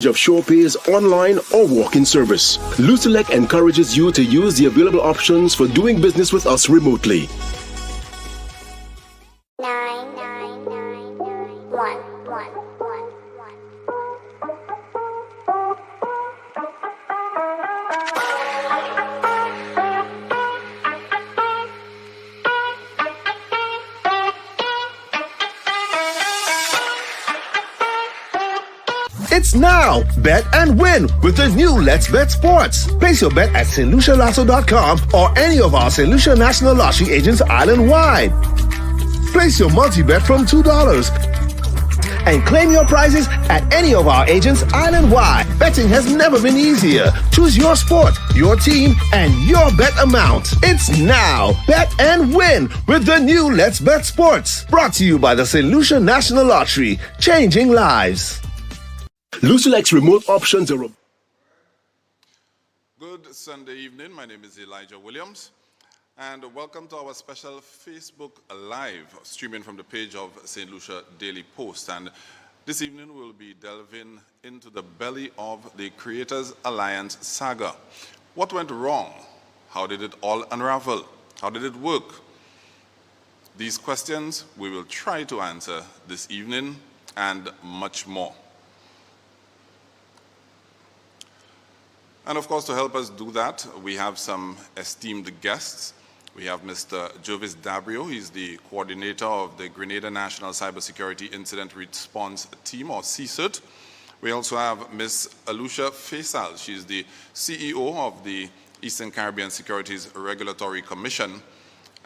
of SurePay's online or walk-in service. Lucelec encourages you to use the available options for doing business with us remotely. 99111. It's now! Bet and win with the new Let's Bet Sports. Place your bet at stlucialasso.com or any of our St. Lucia National Lottery agents island-wide. Place your multi-bet from $2 and claim your prizes at any of our agents island-wide. Betting has never been easier. Choose your sport, your team, and your bet amount. It's now! Bet and win with the new Let's Bet Sports. Brought to you by the St. Lucia National Lottery. Changing lives. Lucelec's remote options are... Good Sunday evening. My name is Elijah Williams, and welcome to our special Facebook Live, streaming from the page of St. Lucia Daily Post. And this evening we'll be delving into the belly of the Creators Alliance saga. What went wrong? How did it all unravel? How did it work? These questions we will try to answer this evening, and much more. And of course, to help us do that, we have some esteemed guests. We have Mr. Jervis Dabrio. He's the coordinator of the Grenada National Cybersecurity Incident Response Team, or CSIRT. We also have Ms. Alusha Faisal. She's the CEO of the Eastern Caribbean Securities Regulatory Commission.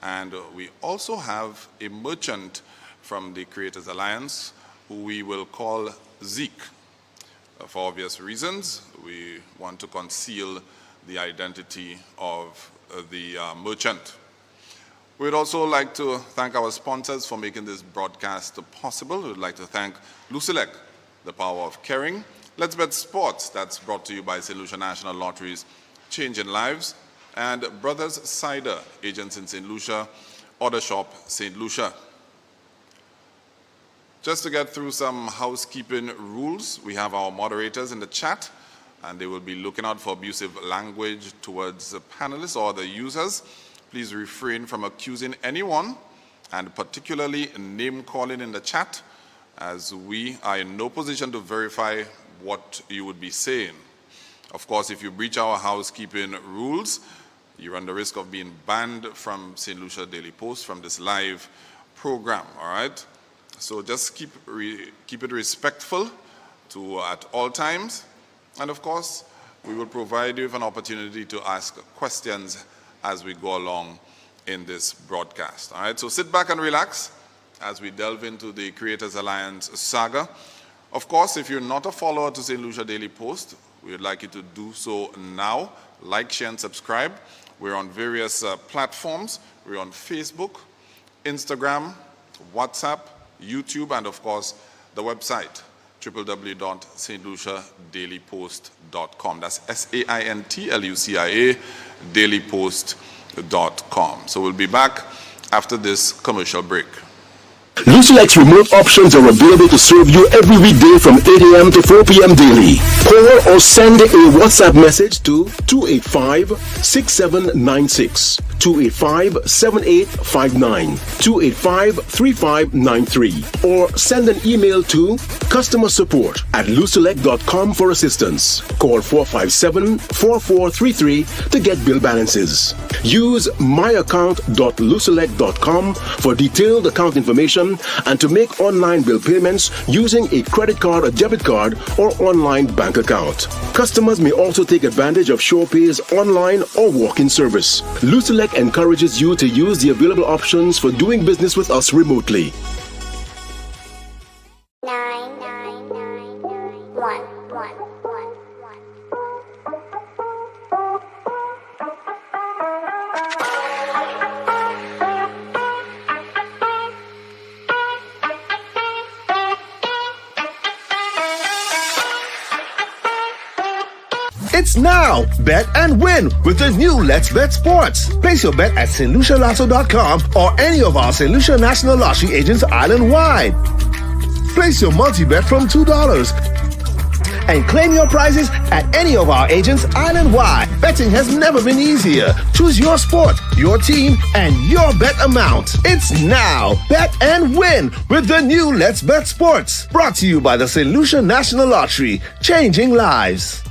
And we also have a merchant from the Creators Alliance, who we will call Zeke. For obvious reasons, we want to conceal the identity of the merchant. We'd also like to thank our sponsors for making this broadcast possible. We'd like to thank Lucelec, the power of caring. Let's Bet Sports, that's brought to you by St. Lucia National Lotteries, Changing Lives, and Brothers Cider, agents in St. Lucia, Order Shop, St. Lucia. Just to get through some housekeeping rules, we have our moderators in the chat, and they will be looking out for abusive language towards the panelists or the users. Please refrain from accusing anyone, and particularly name-calling in the chat, as we are in no position to verify what you would be saying. Of course, if you breach our housekeeping rules, you run the risk of being banned from St. Lucia Daily Post, from this live program, all right? So just keep it respectful at all times. And of course, we will provide you with an opportunity to ask questions as we go along in this broadcast. All right, so sit back and relax as we delve into the Creators Alliance saga. Of course, if you're not a follower to St. Lucia Daily Post, we would like you to do so now. Like, share, and subscribe. We're on various platforms. We're on Facebook, Instagram, WhatsApp, YouTube, and of course, the website, www.stluciadailypost.com. That's SAINTLUCIA dailypost.com. So we'll be back after this commercial break. Lucelec's remote options are available to serve you every weekday from 8 a.m. to 4 p.m. daily. Call or send a WhatsApp message to 285-6796, 285-7859, 285-3593, or send an email to customersupport@lucelec.com for assistance. Call 457-4433 to get bill balances. Use myaccount.lucelec.com for detailed account information and to make online bill payments using a credit card or debit card or online bank account. Customers may also take advantage of SurePay's online or walk-in service. Lucelec encourages you to use the available options for doing business with us remotely. 99111. It's now! Bet and win with the new Let's Bet Sports. Place your bet at stlucialasso.com or any of our St. Lucia National Lottery agents island-wide. Place your multi-bet from $2 and claim your prizes at any of our agents island-wide. Betting has never been easier. Choose your sport, your team, and your bet amount. It's now. Bet and win with the new Let's Bet Sports. Brought to you by the St. Lucia National Lottery. Changing lives.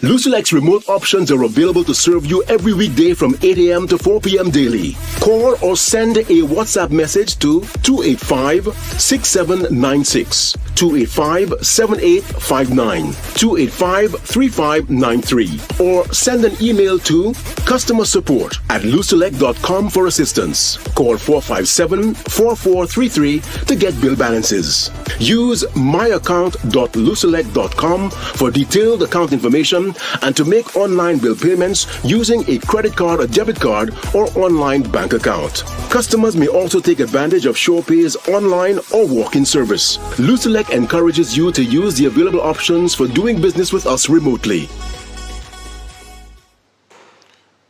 Lucilex remote options are available to serve you every weekday from 8 a.m. to 4 p.m. daily. Call or send a WhatsApp message to 285-6796, 285-7859, 285-3593, or send an email to customersupport@lucelec.com for assistance. Call 457-4433 to get bill balances. Use myaccount.lucelec.com for detailed account information and to make online bill payments using a credit card or debit card or online bank account. Customers may also take advantage of SurePay's online or walk-in service. Lucelec encourages you to use the available options for doing business with us remotely.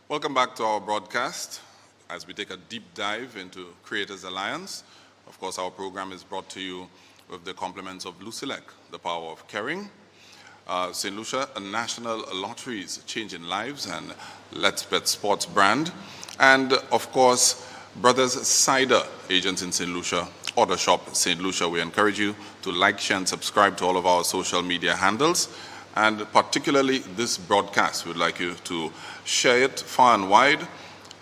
Welcome back to our broadcast as we take a deep dive into Creators Alliance. Of course, our program is brought to you with the compliments of Lucelec, the power of caring. St. Lucia National Lotteries, changing lives, and Let's Bet Sports brand. And of course, Brothers Cider, agents in St. Lucia, Order Shop St. Lucia. We encourage you to like, share, and subscribe to all of our social media handles. And particularly this broadcast, we'd like you to share it far and wide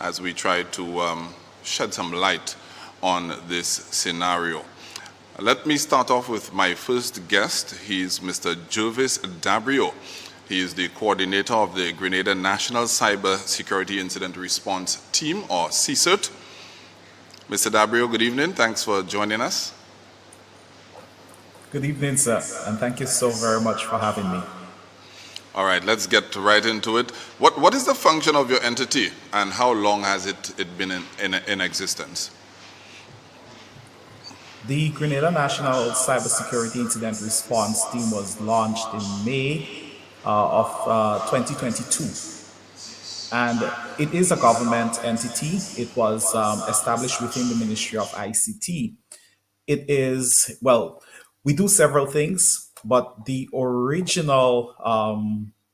as we try to shed some light on this scenario. Let me start off with my first guest. He's Mr. Jervis Dabrio. He is the coordinator of the Grenada National Cyber Security Incident Response Team, or CSIRT. Mr. Dabrio, good evening. Thanks for joining us. Good evening, sir, and thank you so very much for having me. All right, let's get right into it. What is the function of your entity, and how long has it been in existence? The Grenada National Cybersecurity Incident Response Team was launched in May of 2022. And it is a government entity. It was established within the Ministry of ICT. It is, well, we do several things, but the original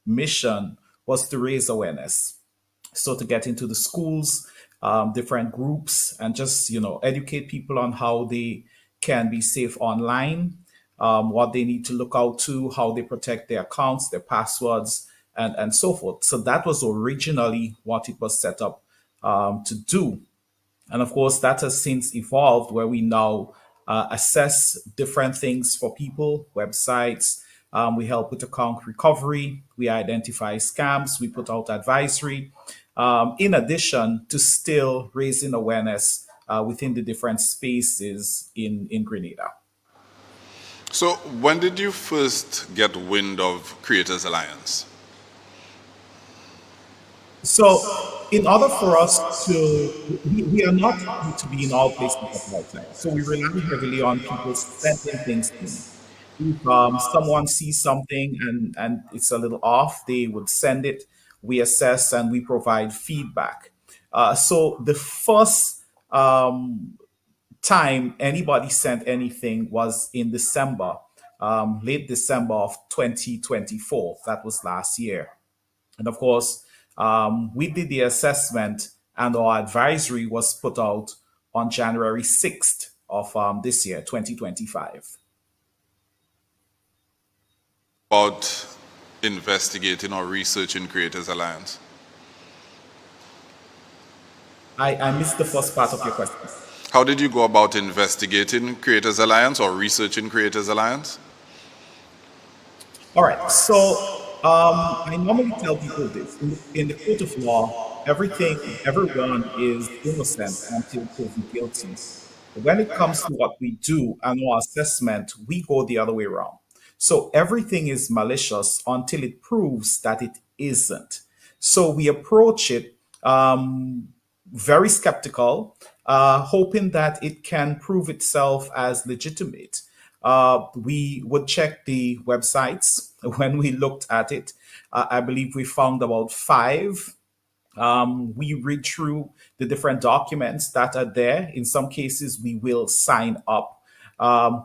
mission was to raise awareness. So to get into the schools, different groups, and just, educate people on how they can be safe online, what they need to look out to, how they protect their accounts, their passwords, and so forth. So that was originally what it was set up to do. And of course, that has since evolved where we now assess different things for people, websites. We help with account recovery. We identify scams. We put out advisory. In addition to still raising awareness within the different spaces in Grenada. So when did you first get wind of Creators Alliance? So in order for us to, we are not going to be in all places at the right time. So we rely heavily on people sending things in. If someone sees something and it's a little off, they would send it. We assess and we provide feedback. So the first time anybody sent anything was in December, late December of 2024. That was last year. And of course, we did the assessment and our advisory was put out on January 6th of this year, 2025. About investigating or researching Creators Alliance? I missed the first part of your question. How did you go about investigating Creators Alliance or researching Creators Alliance? All right, so I normally tell people this. In the court of law, everyone is innocent until proven guilty. But when it comes to what we do and our assessment, we go the other way around. So everything is malicious until it proves that it isn't. So we approach it very skeptical, hoping that it can prove itself as legitimate. We would check the websites. When we looked at it, I believe we found about 5. We read through the different documents that are there. In some cases, we will sign up.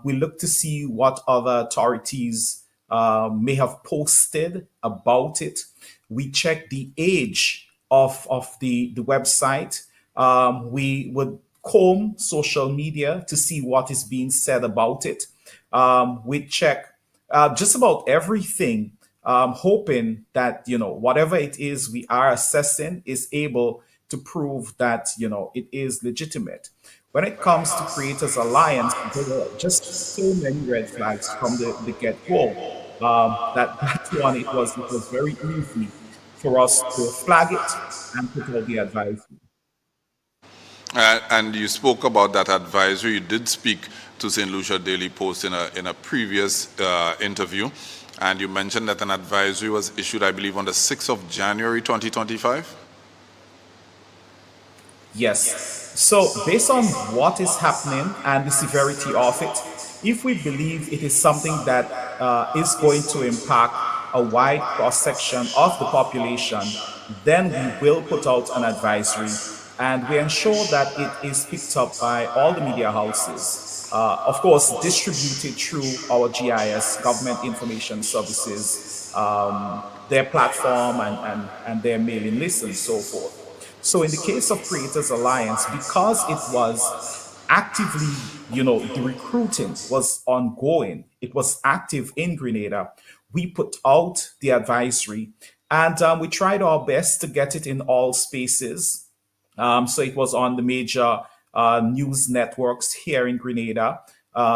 We look to see what other authorities may have posted about it. We check the age of the website. We would comb social media to see what is being said about it. We check just about everything, hoping that whatever it is we are assessing is able to prove that it is legitimate. When it comes to Creators Alliance, there were just so many red flags from the get-go. That one, it was very easy for us to flag it and put out the advice. And you spoke about that advisory. You did speak to St. Lucia Daily Post in a previous interview, and you mentioned that an advisory was issued, I believe, on the 6th of January 2025? Yes. So, based on what is happening and the severity of it, if we believe it is something that is going to impact a wide cross section of the population, then we will put out an advisory and we ensure that it is picked up by all the media houses. Of course, distributed through our GIS, Government Information Services, their platform and their mailing lists and so forth. So in the case of Creators Alliance, because it was actively, the recruiting was ongoing, it was active in Grenada, we put out the advisory and we tried our best to get it in all spaces. So it was on the major news networks here in Grenada.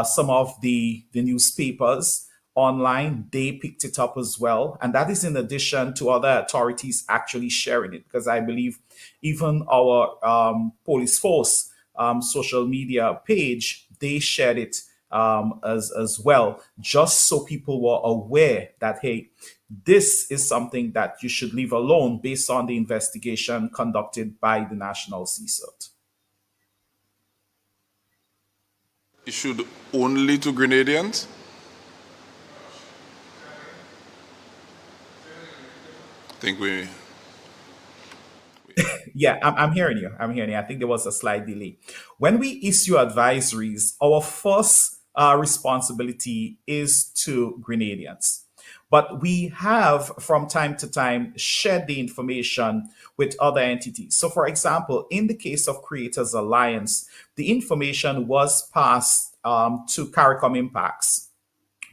Some of the newspapers online, they picked it up as well. And that is in addition to other authorities actually sharing it, because I believe even our police force social media page, they shared it as well, just so people were aware that, hey, this is something that you should leave alone based on the investigation conducted by the National CSIRT. Issued only to Grenadians? I think we Yeah, I'm hearing you. I'm hearing you. I think there was a slight delay. When we issue advisories, our first responsibility is to Grenadians. But we have, from time to time, shared the information with other entities. So, for example, in the case of Creators Alliance, the information was passed to CARICOM Impacts,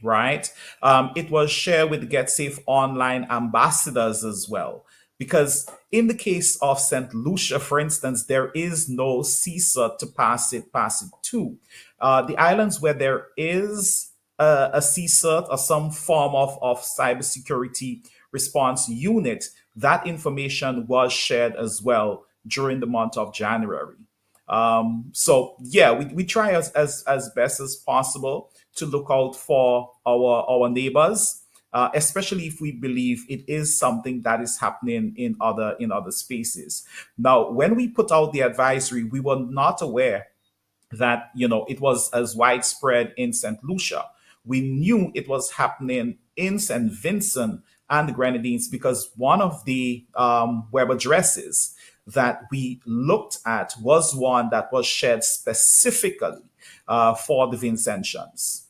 right? It was shared with the GetSafe Online ambassadors as well. Because in the case of St. Lucia, for instance, there is no CSIRT to pass it to. The islands where there is a CSIRT or some form of cybersecurity response unit, that information was shared as well during the month of January. So yeah, we try as best as possible to look out for our neighbors, especially if we believe it is something that is happening in other spaces. Now, when we put out the advisory, we were not aware that it was as widespread in St. Lucia. We knew it was happening in St. Vincent and the Grenadines because one of the web addresses that we looked at was one that was shared specifically for the Vincentians.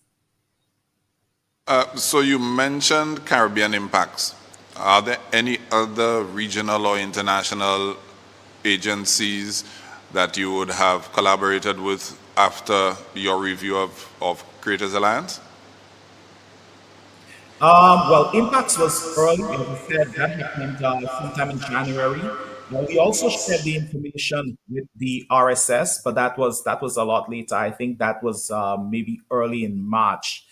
So you mentioned Caribbean Impacts. Are there any other regional or international agencies that you would have collaborated with after your review of Creators Alliance? Well, Impacts was early, as I said, that happened sometime in January. We also shared the information with the RSS, but that was a lot later. I think that was maybe early in March.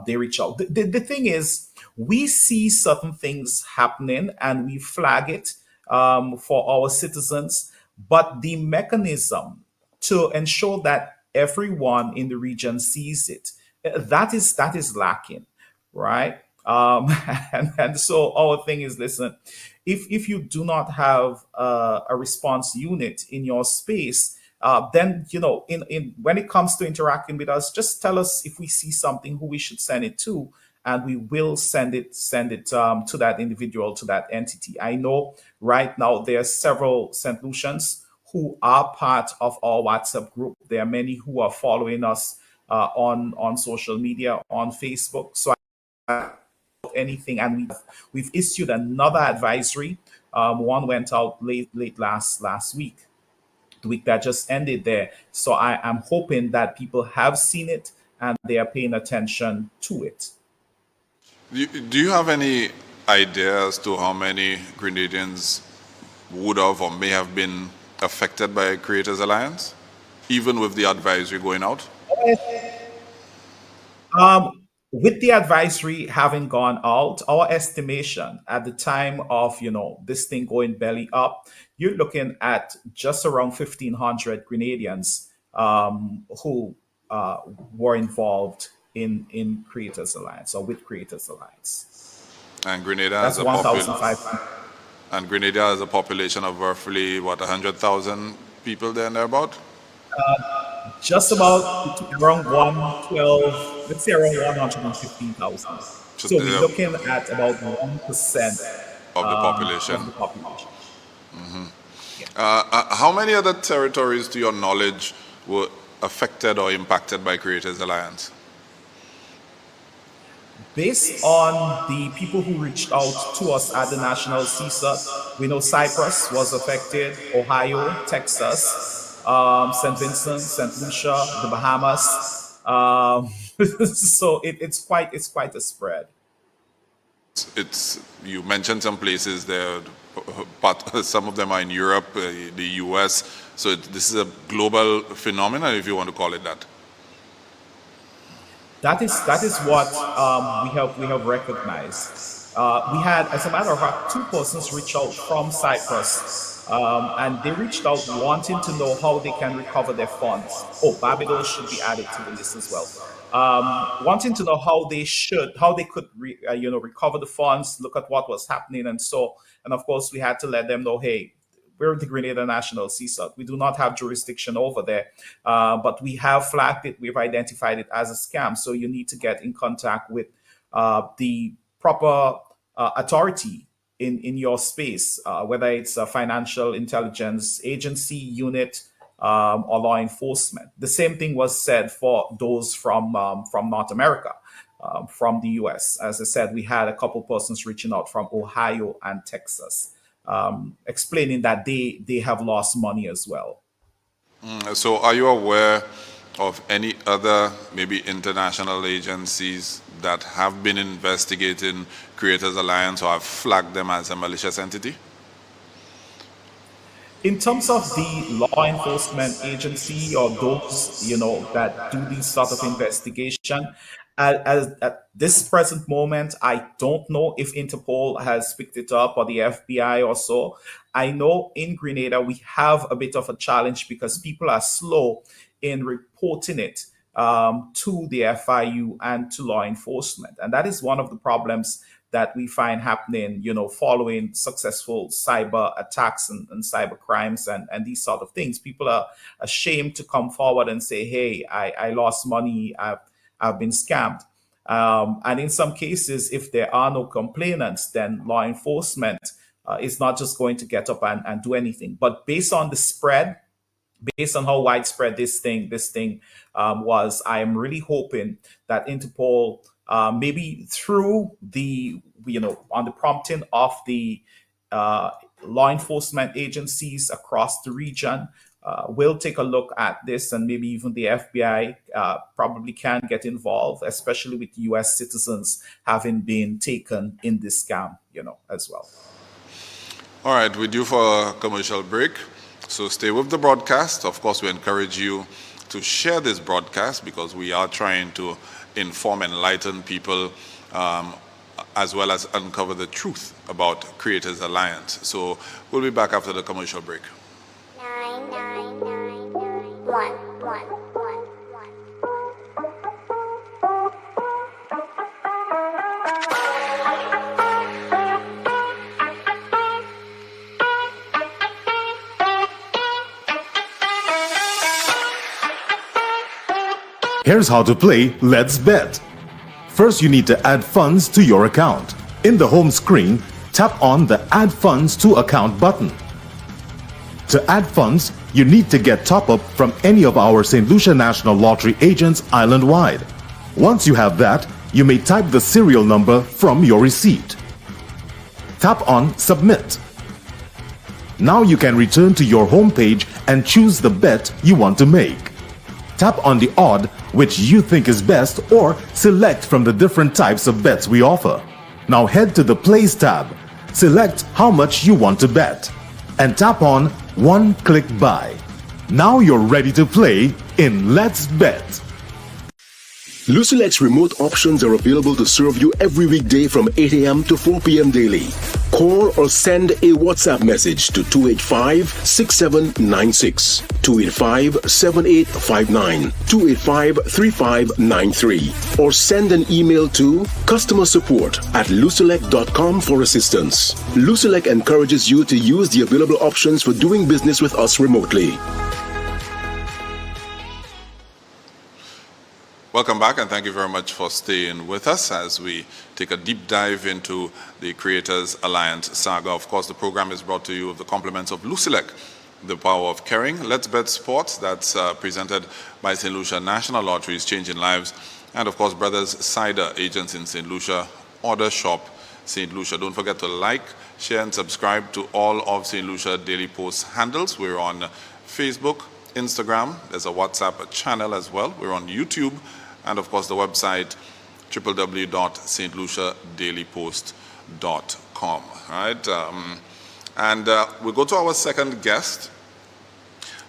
They reach out. The thing is, we see certain things happening and we flag it for our citizens, but the mechanism to ensure that everyone in the region sees it, that is lacking, right? And so our thing is, listen, if you do not have a response unit in your space, then in when it comes to interacting with us, just tell us if we see something who we should send it to, and we will send it to that individual, to that entity. I know right now there are several St. Lucians who are part of our WhatsApp group. There are many who are following us on social media, on Facebook. So anything, and we've issued another advisory. One went out late last week, the week that just ended there. So I am hoping that people have seen it and they are paying attention to it. Do you have any idea as to how many Grenadians would have or may have been affected by Creators Alliance, even with the advisory going out? With the advisory having gone out, our estimation at the time of this thing going belly up, you're looking at just around 1,500 Grenadians who were involved in Creators Alliance or with Creators Alliance. And Grenada That's 1,500. And Grenada has a population of roughly 100,000 people there and thereabout? Just about around 112, let's say around 115,000. So we're looking at about 1% of the population. Of the population. Mm-hmm. Yeah. How many other territories, to your knowledge, were affected or impacted by Creators Alliance? Based on the people who reached out to us at the National CSUT, we know Cyprus was affected, Ohio, Texas, St. Vincent, St. Lucia, the Bahamas. So it's quite a spread. You mentioned some places there, but some of them are in Europe, the US. So this is a global phenomenon, if you want to call it that. That is what we have recognized. We had, as a matter of fact, 2 persons reach out from Cyprus, and they reached out wanting to know how they can recover their funds. Oh, Barbados should be added to the list as well. Wanting to know how they could recover the funds, look at what was happening, and of course we had to let them know, hey, we're the Grenada National CSUT. We do not have jurisdiction over there, but we have flagged it. We've identified it as a scam. So you need to get in contact with the proper authority in your space, whether it's a financial intelligence agency, unit, or law enforcement. The same thing was said for those from North America, from the US. As I said, we had a couple persons reaching out from Ohio and Texas, explaining that they have lost money as well. So are you aware of any other maybe international agencies that have been investigating Creators Alliance or have flagged them as a malicious entity? In terms of the law enforcement agency or those, that do these sort of investigation, at this present moment, I don't know if Interpol has picked it up or the FBI or so. I know in Grenada, we have a bit of a challenge because people are slow in reporting it to the FIU and to law enforcement. And that is one of the problems that we find happening, following successful cyber attacks and cyber crimes and these sort of things. People are ashamed to come forward and say, hey, I lost money, I've been scammed. And in some cases, if there are no complainants, then law enforcement is not just going to get up and do anything. But based on the spread, based on how widespread this thing was, I am really hoping that Interpol, maybe through the, on the prompting of the law enforcement agencies across the region, will take a look at this, and maybe even the FBI probably can get involved, especially with US citizens having been taken in this scam, as well. All right, we're due for a commercial break, so stay with the broadcast. Of course, we encourage you to share this broadcast because we are trying to inform, enlighten people, as well as uncover the truth about Creators Alliance. So we'll be back after the commercial break. 9, 9, 9, 9, 1, 1, 1. Here's how to play Let's Bet. First, you need to add funds to your account. In the home screen, tap on the Add Funds to Account button. To add funds, you need to get top-up from any of our St. Lucia National Lottery agents island-wide. Once you have that, you may type the serial number from your receipt. Tap on Submit. Now you can return to your home page and choose the bet you want to make. Tap on the odd which you think is best or select from the different types of bets we offer. Now head to the Place tab, select how much you want to bet, and tap on One Click Buy. Now you're ready to play in Let's Bet. Lucilex remote options are available to serve you every weekday from 8 a.m. to 4 p.m. daily. Call or send a WhatsApp message to 285-6796, 285-7859, 285-3593, or send an email to customersupport@lucelec.com for assistance. Lucelec encourages you to use the available options for doing business with us remotely. Welcome back, and thank you very much for staying with us as we take a deep dive into the Creators Alliance saga. Of course, the program is brought to you with the compliments of Lucelec, the power of caring. Let's Bet Sports, that's presented by St. Lucia National Lotteries, changing lives. And of course, Brothers Cider, agents in St. Lucia. Order, shop, St. Lucia. Don't forget to like, share, and subscribe to all of St. Lucia Daily Post handles. We're on Facebook, Instagram. There's a WhatsApp channel as well. We're on YouTube. And of course, the website, www.stluciadailypost.com. Right? We go to our second guest.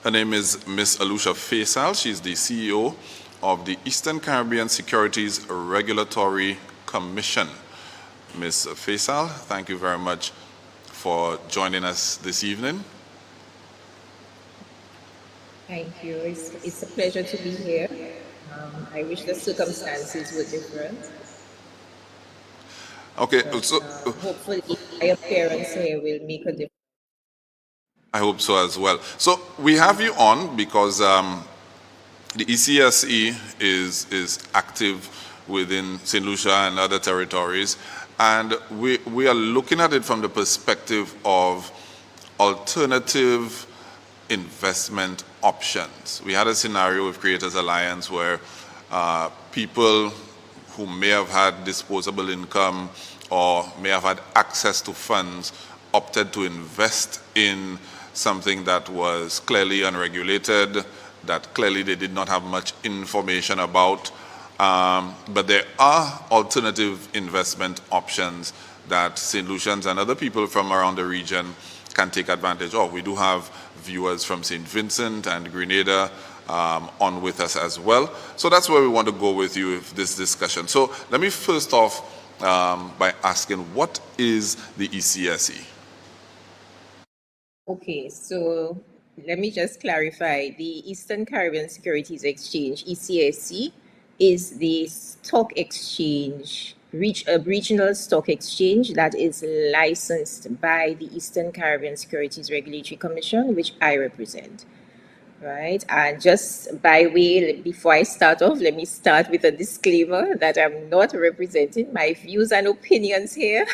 Her name is Miss Alusha Faisal. She's the CEO of the Eastern Caribbean Securities Regulatory Commission. Miss Faisal, thank you very much for joining us this evening. Thank you. It's a pleasure to be here. I wish the circumstances were different. Okay, But, so hopefully my appearance here will make a difference. I hope so as well. So we have you on because the ECSE is active within St. Lucia and other territories, and we are looking at it from the perspective of alternative investment options. We had a scenario with Creators Alliance where people who may have had disposable income or may have had access to funds opted to invest in something that was clearly unregulated, that clearly they did not have much information about. But there are alternative investment options that St. Lucians and other people from around the region can take advantage of. We do have viewers from St. Vincent and Grenada on with us as well. So that's where we want to go with you with this discussion. So let me first off by asking, what is the ECSE? Okay, so let me just clarify. The Eastern Caribbean Securities Exchange, ECSC, is the stock exchange, a regional stock exchange that is licensed by the Eastern Caribbean Securities Regulatory Commission, which I represent. Right, and just by way, before I start off, let me start with a disclaimer that I'm not representing my views and opinions here,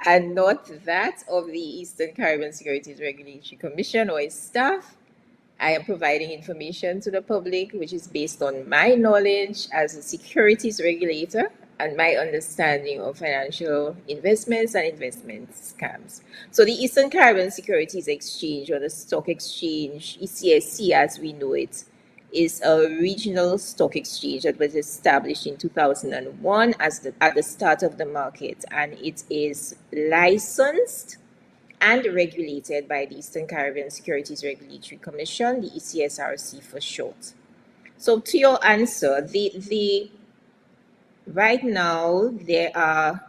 and not that of the Eastern Caribbean Securities Regulatory Commission or its staff. I am providing information to the public which is based on my knowledge as a securities regulator and my understanding of financial investments and investment scams. So the Eastern Caribbean Securities Exchange, or the Stock Exchange, ECSC as we know it, is a regional stock exchange that was established in 2001 at the start of the market, and it is licensed and regulated by the Eastern Caribbean Securities Regulatory Commission, the ECSRC for short. So to your answer, right now there are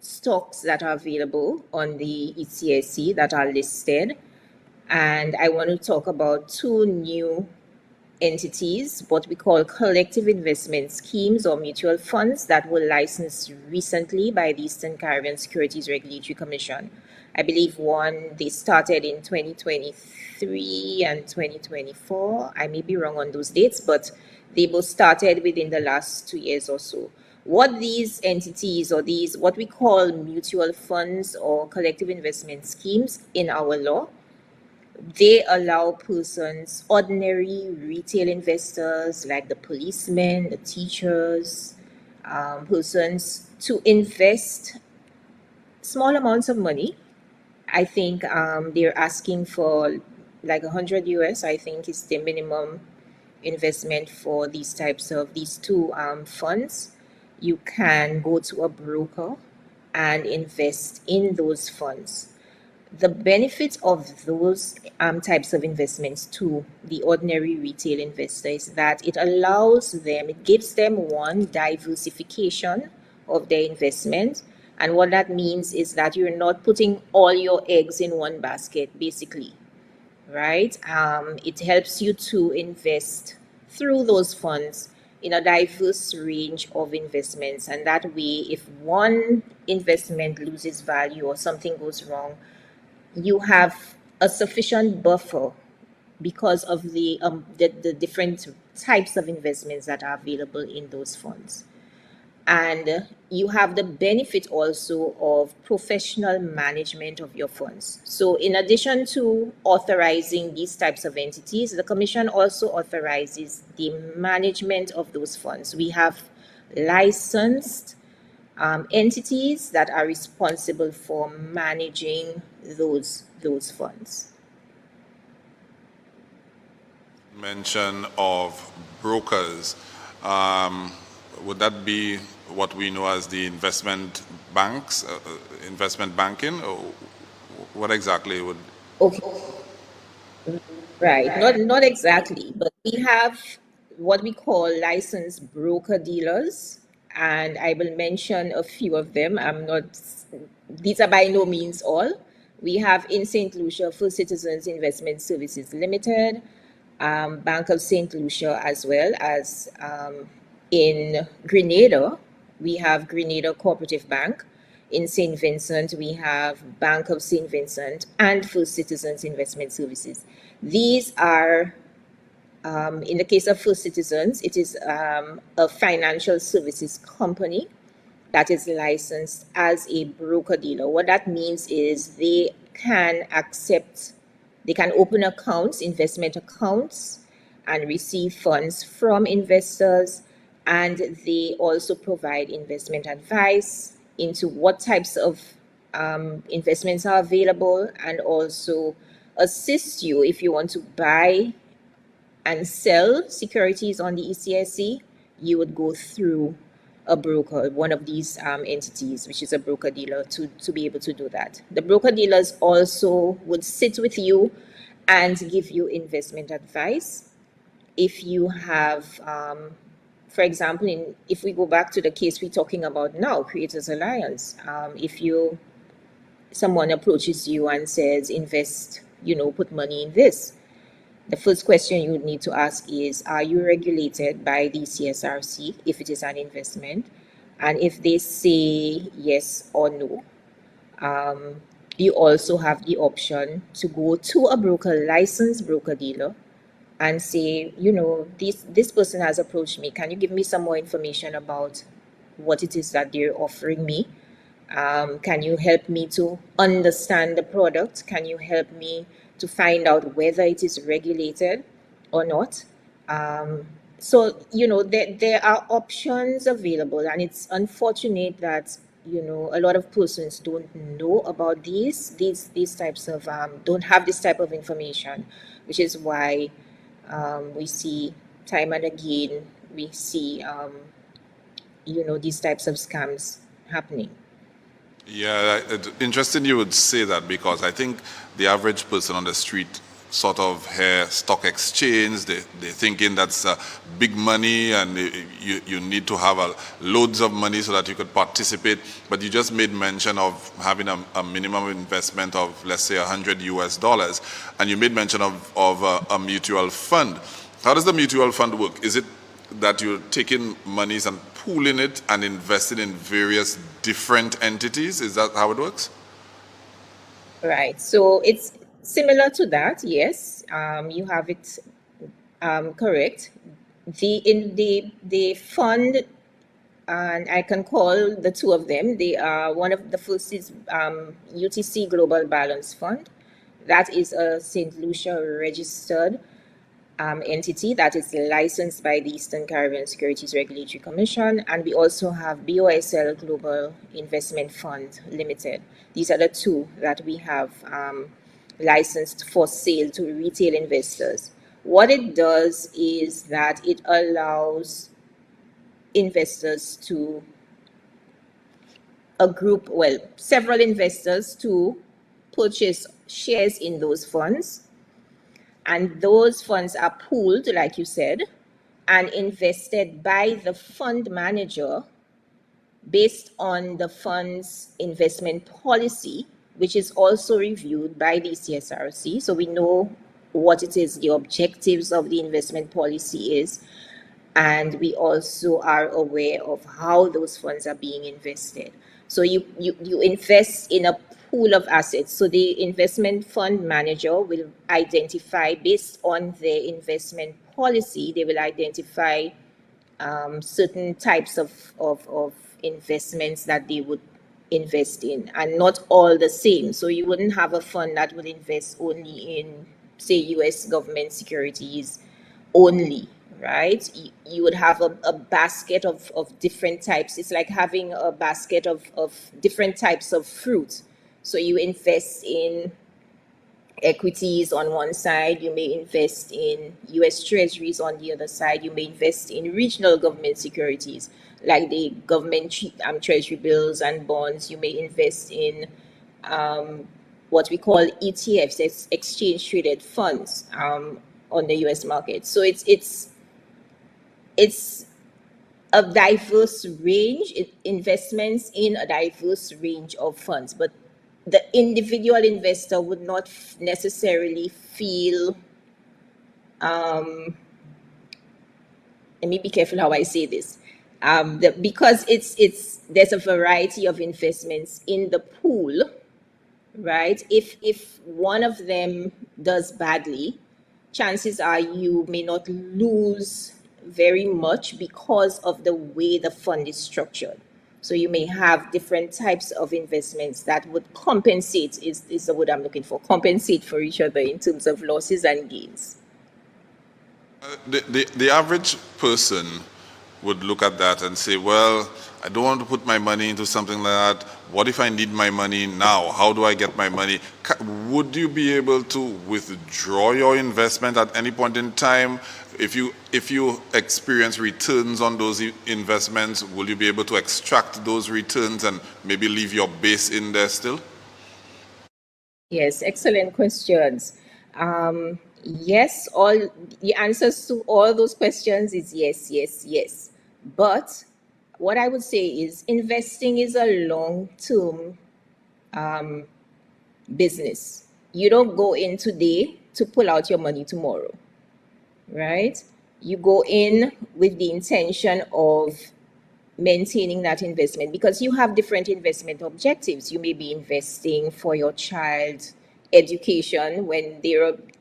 stocks that are available on the ECSC that are listed, and I want to talk about two new entities, what we call collective investment schemes or mutual funds, that were licensed recently by the Eastern Caribbean Securities Regulatory Commission. I believe they started in 2023 and 2024. I may be wrong on those dates, but they both started within the last 2 years or so. What these entities, or these what we call mutual funds or collective investment schemes in our law, they allow persons, ordinary retail investors like the policemen, the teachers, persons to invest small amounts of money. I think they're asking for like 100 US, I think is the minimum investment for these two funds. You can go to a broker and invest in those funds. The benefit of those types of investments to the ordinary retail investor is that it gives them one, diversification of their investment. And what that means is that you're not putting all your eggs in one basket, basically, right? It helps you to invest through those funds in a diverse range of investments. And that way, if one investment loses value or something goes wrong, you have a sufficient buffer because of the different types of investments that are available in those funds. And you have the benefit also of professional management of your funds. So in addition to authorizing these types of entities, the Commission also authorizes the management of those funds. We have licensed entities that are responsible for managing those funds. Mention of brokers. Would that be what we know as the investment banks, investment banking? Or what exactly would? Okay, right. Not exactly, but we have what we call licensed broker dealers, and I will mention a few of them. These are by no means all. We have in St. Lucia, First Citizens Investment Services Limited, Bank of St. Lucia, as well as in Grenada, we have Grenada Cooperative Bank. In St. Vincent, we have Bank of St. Vincent and First Citizens Investment Services. These are, in the case of First Citizens, it is a financial services company that is licensed as a broker dealer. What that means is they can open accounts, investment accounts, and receive funds from investors. And they also provide investment advice into what types of investments are available, and also assist you if you want to buy and sell securities on the ECSC. You would go through a broker, one of these entities, which is a broker dealer, to be able to do that. The broker dealers also would sit with you and give you investment advice. If you have, for example, if we go back to the case we're talking about now, Creators Alliance, if someone approaches you and says, invest, put money in this, the first question you would need to ask is, are you regulated by the CSRC if it is an investment? And if they say yes or no, you also have the option to go to a licensed broker dealer and say, this person has approached me. Can you give me some more information about what it is that they're offering me? Can you help me to understand the product? Can you help me to find out whether it is regulated or not? So, there are options available, and it's unfortunate that, a lot of persons don't know about these types of, don't have this type of information, which is why we see time and again, we see, these types of scams happening. Yeah, interesting you would say that, because I think the average person on the street sort of hear stock exchange, they're thinking that's big money and you need to have loads of money so that you could participate. But you just made mention of having a minimum investment of, let's say, $100, and you made mention of a mutual fund. How does the mutual fund work? Is it that you're taking monies and pooling it and investing in various different entities? Is that how it works? Right. So it's similar to that. Yes. You have it correct. The fund, and I can call the two of them. They are, one of the first is UTC Global Balance Fund. That is a St. Lucia registered entity that is licensed by the Eastern Caribbean Securities Regulatory Commission, and we also have BOSL Global Investment Fund Limited. These are the two that we have licensed for sale to retail investors. What it does is that it allows investors to several investors to purchase shares in those funds, and those funds are pooled, like you said, and invested by the fund manager based on the fund's investment policy, which is also reviewed by the CSRC. So we know what it is, the objectives of the investment policy is, and we also are aware of how those funds are being invested. So you invest in a pool of assets. So the investment fund manager will identify, based on their investment policy, they will identify certain types of investments that they would invest in, and not all the same. So you wouldn't have a fund that would invest only in, say, US government securities only, right? You would have a basket of different types. It's like having a basket of different types of fruit. So you invest in equities on one side, you may invest in US Treasuries on the other side, you may invest in regional government securities like the government treasury bills and bonds, you may invest in what we call ETFs, exchange traded funds, on the US market. So it's a diverse range, investments in a diverse range of funds, but the individual investor would not necessarily feel, let me be careful how I say this, because there's a variety of investments in the pool, right? If one of them does badly, chances are you may not lose very much because of the way the fund is structured. So you may have different types of investments that would compensate, is the word I'm looking for, compensate for each other in terms of losses and gains. The average person would look at that and say, well, I don't want to put my money into something like that. What if I need my money now? How do I get my money? Would you be able to withdraw your investment at any point in time? If you experience returns on those investments, will you be able to extract those returns and maybe leave your base in there still? Yes, excellent questions. Yes, all the answers to all those questions is yes, yes, yes. But what I would say is investing is a long-term business. You don't go in today to pull out your money tomorrow, right? You go in with the intention of maintaining that investment because you have different investment objectives. You may be investing for your child's education when they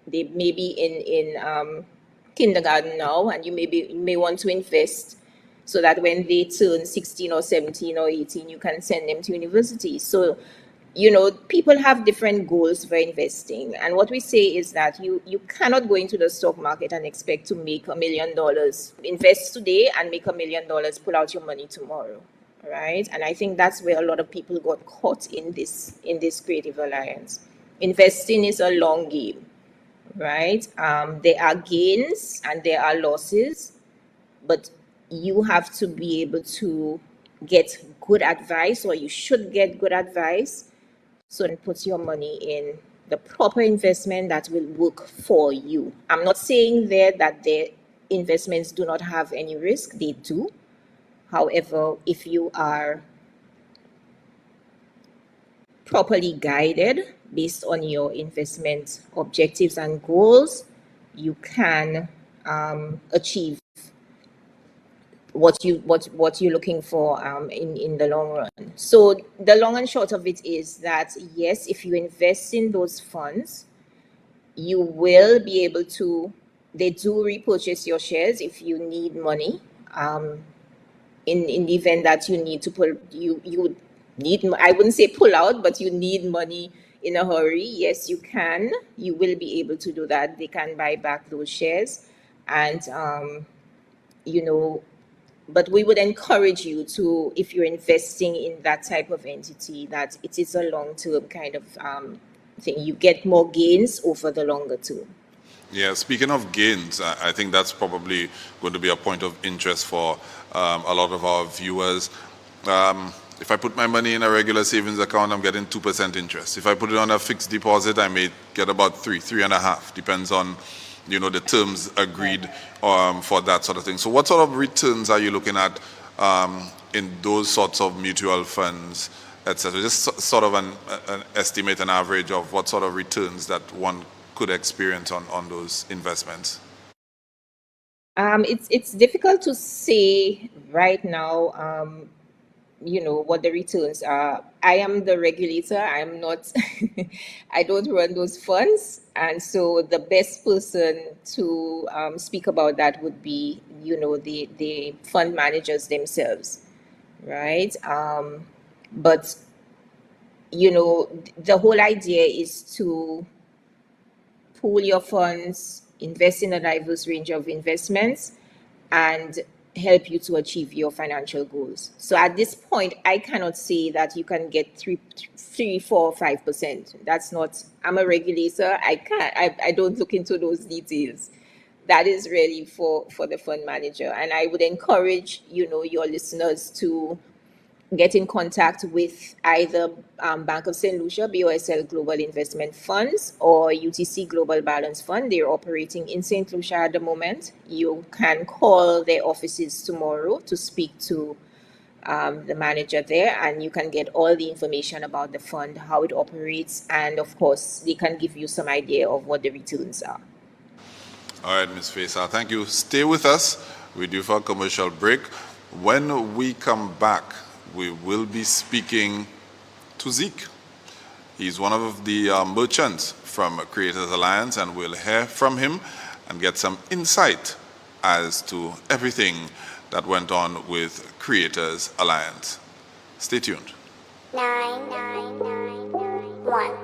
may be in kindergarten now, and you may want to invest so that when they turn 16 or 17 or 18, you can send them to university. So, people have different goals for investing. And what we say is that you cannot go into the stock market and expect to make $1 million. Invest today and make $1 million, pull out your money tomorrow, right? And I think that's where a lot of people got caught in this creative alliance. Investing is a long game, right? There are gains and there are losses, but you have to be able to get good advice, or you should get good advice, so then put your money in the proper investment that will work for you. I'm not saying there that the investments do not have any risk. They do. However, if you are properly guided based on your investment objectives and goals, you can achieve what you're looking for in the long run. So the long and short of it is that yes, if you invest in those funds, you will be able to. They do repurchase your shares if you need money. In the event that you need to pull, you would need. I wouldn't say pull out, but you need money in a hurry. Yes, you can. You will be able to do that. They can buy back those shares. And, but we would encourage you to, if you're investing in that type of entity, that it is a long-term kind of thing. You get more gains over the longer term. Yeah, speaking of gains, I think that's probably going to be a point of interest for a lot of our viewers. If I put my money in a regular savings account, I'm getting 2% interest. If I put it on a fixed deposit, I may get about 3.5, depends on the terms agreed for that sort of thing. So what sort of returns are you looking at in those sorts of mutual funds, etc.? Just sort of an estimate, an average of what sort of returns that one could experience on those investments. It's difficult to say right now, what the returns are. I am the regulator. I'm not, I don't run those funds. And so the best person to speak about that would be, the fund managers themselves, right? But, the whole idea is to pool your funds, invest in a diverse range of investments, and help you to achieve your financial goals. So at this point, I cannot say that you can get 3, 4, 5%. That's not, I'm a regulator. I don't look into those details. That is really for the fund manager. And I would encourage, your listeners to get in contact with either Bank of St. Lucia, BOSL Global Investment Funds, or UTC Global Balance Fund. They're operating in St. Lucia at the moment. You can call their offices tomorrow to speak to the manager there, and you can get all the information about the fund, how it operates, and of course, they can give you some idea of what the returns are. All right, Ms. Faisal, thank you. Stay with us. We're due for a commercial break. When we come back, we will be speaking to Zeke. He's one of the merchants from Creators Alliance, and we'll hear from him and get some insight as to everything that went on with Creators Alliance. Stay tuned. 9, 9, 9, 1, 1.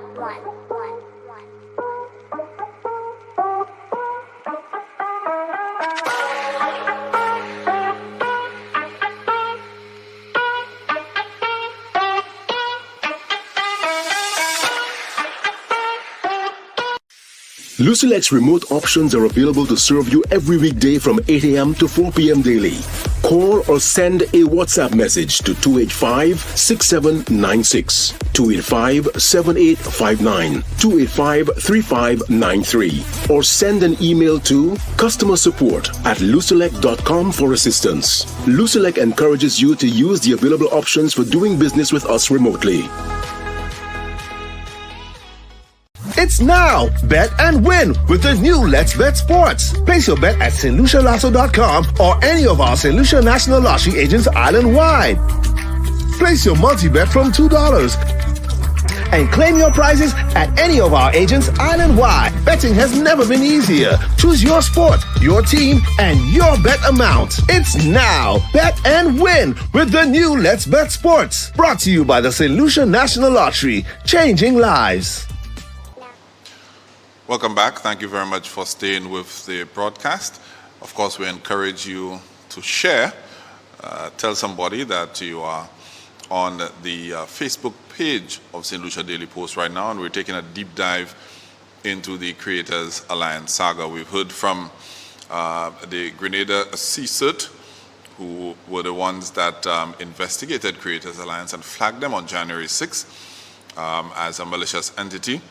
Lucilex remote options are available to serve you every weekday from 8 a.m. to 4 p.m. daily. Call or send a WhatsApp message to 285-6796, 285-7859, 285-3593, or send an email to customersupport@lucilec.com for assistance. Lucilec encourages you to use the available options for doing business with us remotely. It's now! Bet and win with the new Let's Bet Sports. Place your bet at StLuciaLasso.com or any of our St. Lucia National Lottery agents island-wide. Place your multi-bet from $2 and claim your prizes at any of our agents island-wide. Betting has never been easier. Choose your sport, your team, and your bet amount. It's now! Bet and win with the new Let's Bet Sports. Brought to you by the St. Lucia National Lottery. Changing lives. Welcome back. Thank you very much for staying with the broadcast. Of course, we encourage you to share. Tell somebody that you are on the Facebook page of St. Lucia Daily Post right now, and we're taking a deep dive into the Creators Alliance saga. We've heard from the Grenada CSIRT, who were the ones that investigated Creators Alliance and flagged them on January 6th as a malicious entity.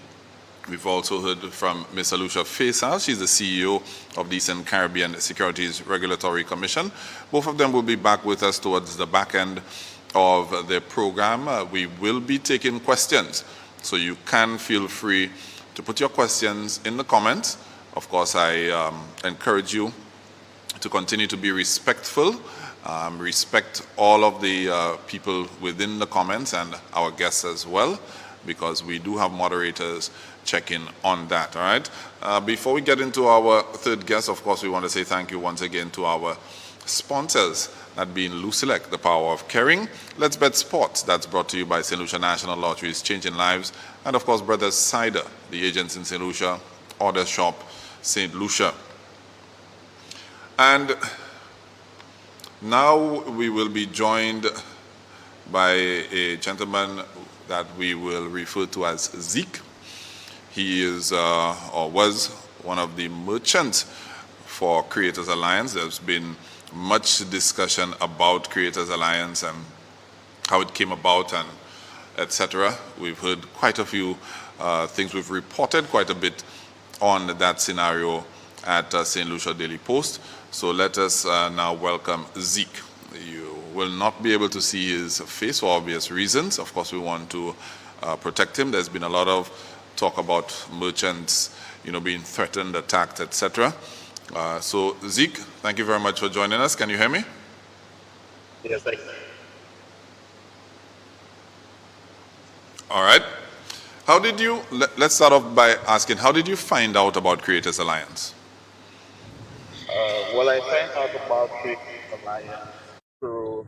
We've also heard from Ms. Alusha Faisal. She's the CEO of the Eastern Caribbean Securities Regulatory Commission. Both of them will be back with us towards the back end of the program. We will be taking questions, so you can feel free to put your questions in the comments. Of course, I encourage you to continue to be respectful. Respect all of the people within the comments and our guests as well, because we do have moderators checking on that, all right? Before we get into our third guest, of course, we want to say thank you once again to our sponsors, that being Lucilec, the power of caring. Let's Bet Sports, that's brought to you by St. Lucia National Lotteries, changing lives. And of course, Brothers Cider, the agents in St. Lucia, Order Shop, St. Lucia. And now we will be joined by a gentleman that we will refer to as Zeke. He is or was one of the merchants for Creators Alliance. There's been much discussion about Creators Alliance and how it came about and etc. We've heard quite a few things. We've reported quite a bit on that scenario at St. Lucia Daily Post. So let us now welcome Zeke. You will not be able to see his face for obvious reasons. Of course, we want to protect him. There's been a lot of talk about merchants, being threatened, attacked, etc. So Zeke, thank you very much for joining us. Can you hear me? Yes, thank you. All right. How did you, let's start off by asking, how did you find out about Creators Alliance? Well, I found out about Creators Alliance through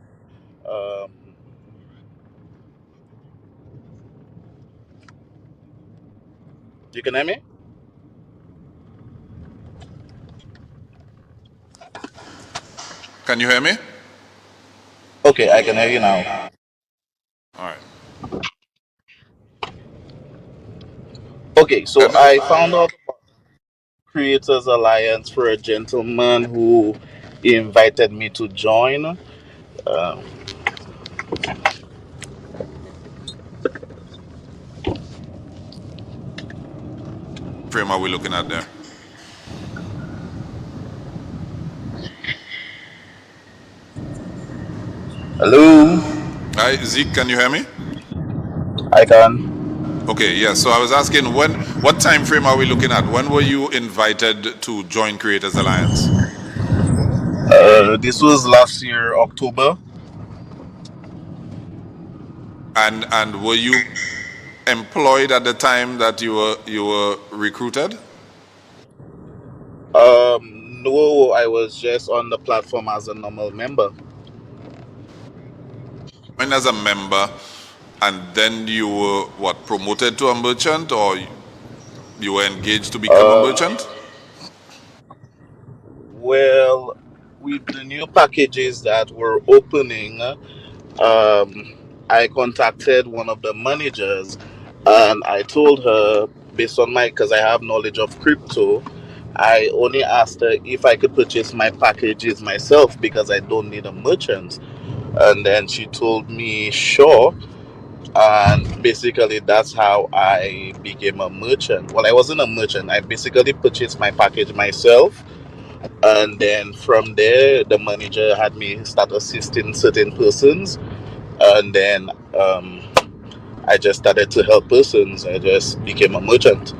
you can hear me? Can you hear me? Okay, I can hear you now. All right. Okay, so I found out about Creators Alliance for a gentleman who invited me to join. Frame are we looking at there? Hello, Hi, Zeke, can you hear me? I can. Okay, yeah, so I was asking, what time frame are we looking at? When were you invited to join Creators Alliance? This was last year, October. And were you employed at the time that you were recruited? No, I was just on the platform as a normal member. And as a member, and then you were promoted to a merchant, or you were engaged to become a merchant? Well, with the new packages that were opening, I contacted one of the managers and I told her, based on because I have knowledge of crypto, I only asked her if I could purchase my packages myself because I don't need a merchant. And then she told me, sure. And basically, that's how I became a merchant. Well, I wasn't a merchant, I basically purchased my package myself. And then from there, the manager had me start assisting certain persons. And then I just started to help persons. I just became a merchant.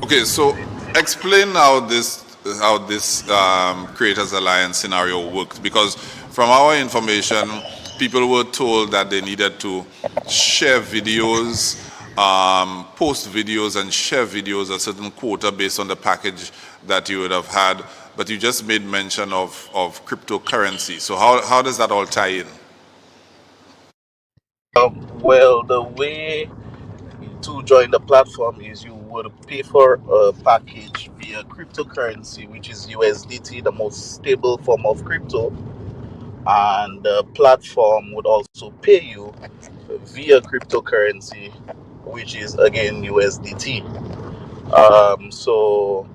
Okay, so explain how this Creators Alliance scenario worked, because from our information, people were told that they needed to share videos, post videos and share videos a certain quota based on the package that you would have had, but you just made mention of cryptocurrency. So how does that all tie in? Well, the way to join the platform is you would pay for a package via cryptocurrency, which is USDT, the most stable form of crypto. And the platform would also pay you via cryptocurrency, which is again USDT. So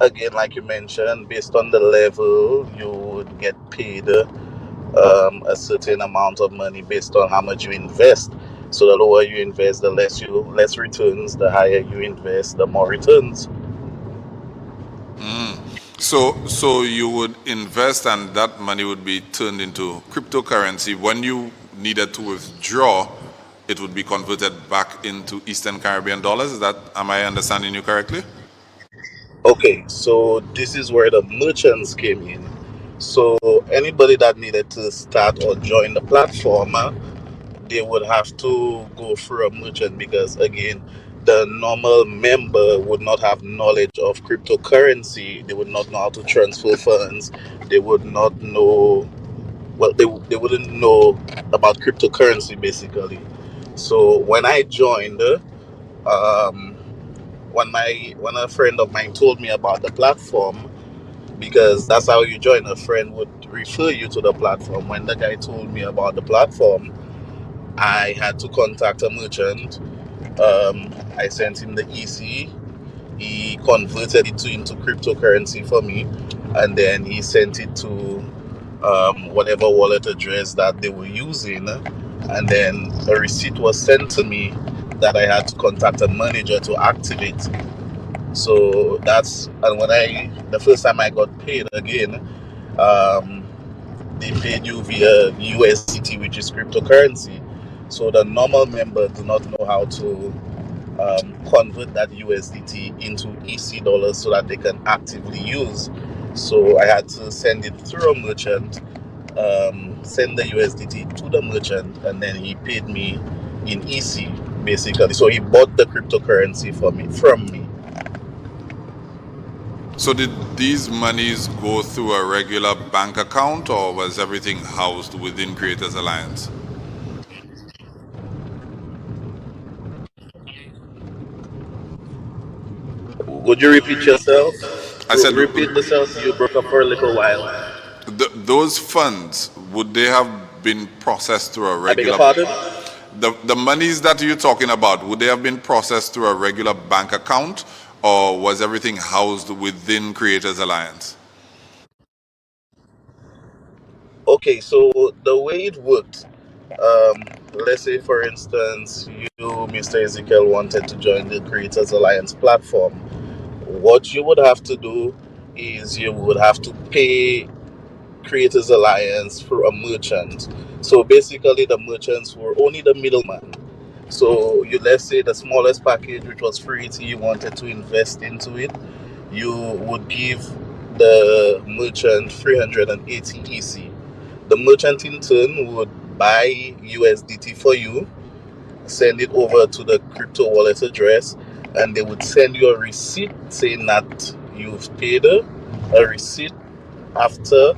again, like you mentioned, based on the level, you would get paid a certain amount of money based on how much you invest. So the lower you invest, the less returns. The higher you invest, the more returns. So you would invest and that money would be turned into cryptocurrency. When you needed to withdraw, it would be converted back into Eastern Caribbean dollars. Am I understanding you correctly? Okay, so this is where the merchants came in. So anybody that needed to start or join the platform, they would have to go through a merchant because again, the normal member would not have knowledge of cryptocurrency. They would not know how to transfer funds. They would not know, well, they wouldn't know about cryptocurrency basically. So when I joined, um, when a friend of mine told me about the platform, because that's how you join. A friend would refer you to the platform. When the guy told me about the platform, I had to contact a merchant. I sent him the EC. He converted it into cryptocurrency for me, and then he sent it to whatever wallet address that they were using, and then a receipt was sent to me that I had to contact a manager to activate. So that's, and the first time I got paid again, they paid you via USDT, which is cryptocurrency. So the normal member do not know how to convert that USDT into EC dollars so that they can actively use. So I had to send it through a merchant, send the USDT to the merchant, and then he paid me in EC basically. So he bought the cryptocurrency from me. So did these monies go through a regular bank account, or was everything housed within Creators Alliance? Would you repeat yourself? I said, Repeat yourself. You broke up for a little while. Those funds, would they have been processed through a I beg your regular? pardon? The monies that you're talking about, would they have been processed through a regular bank account, or was everything housed within Creators Alliance? Okay, so the way it worked, let's say for instance, you, Mr. Ezekiel, wanted to join the Creators Alliance platform. What you would have to do is you would have to pay Creators Alliance for a merchant. So basically, the merchants were only the middleman. So you, let's say the smallest package, which was free, you wanted to invest into it, you would give the merchant 380 EC. The merchant in turn would buy USDT for you, send it over to the crypto wallet address, and they would send you a receipt saying that you've paid a receipt after,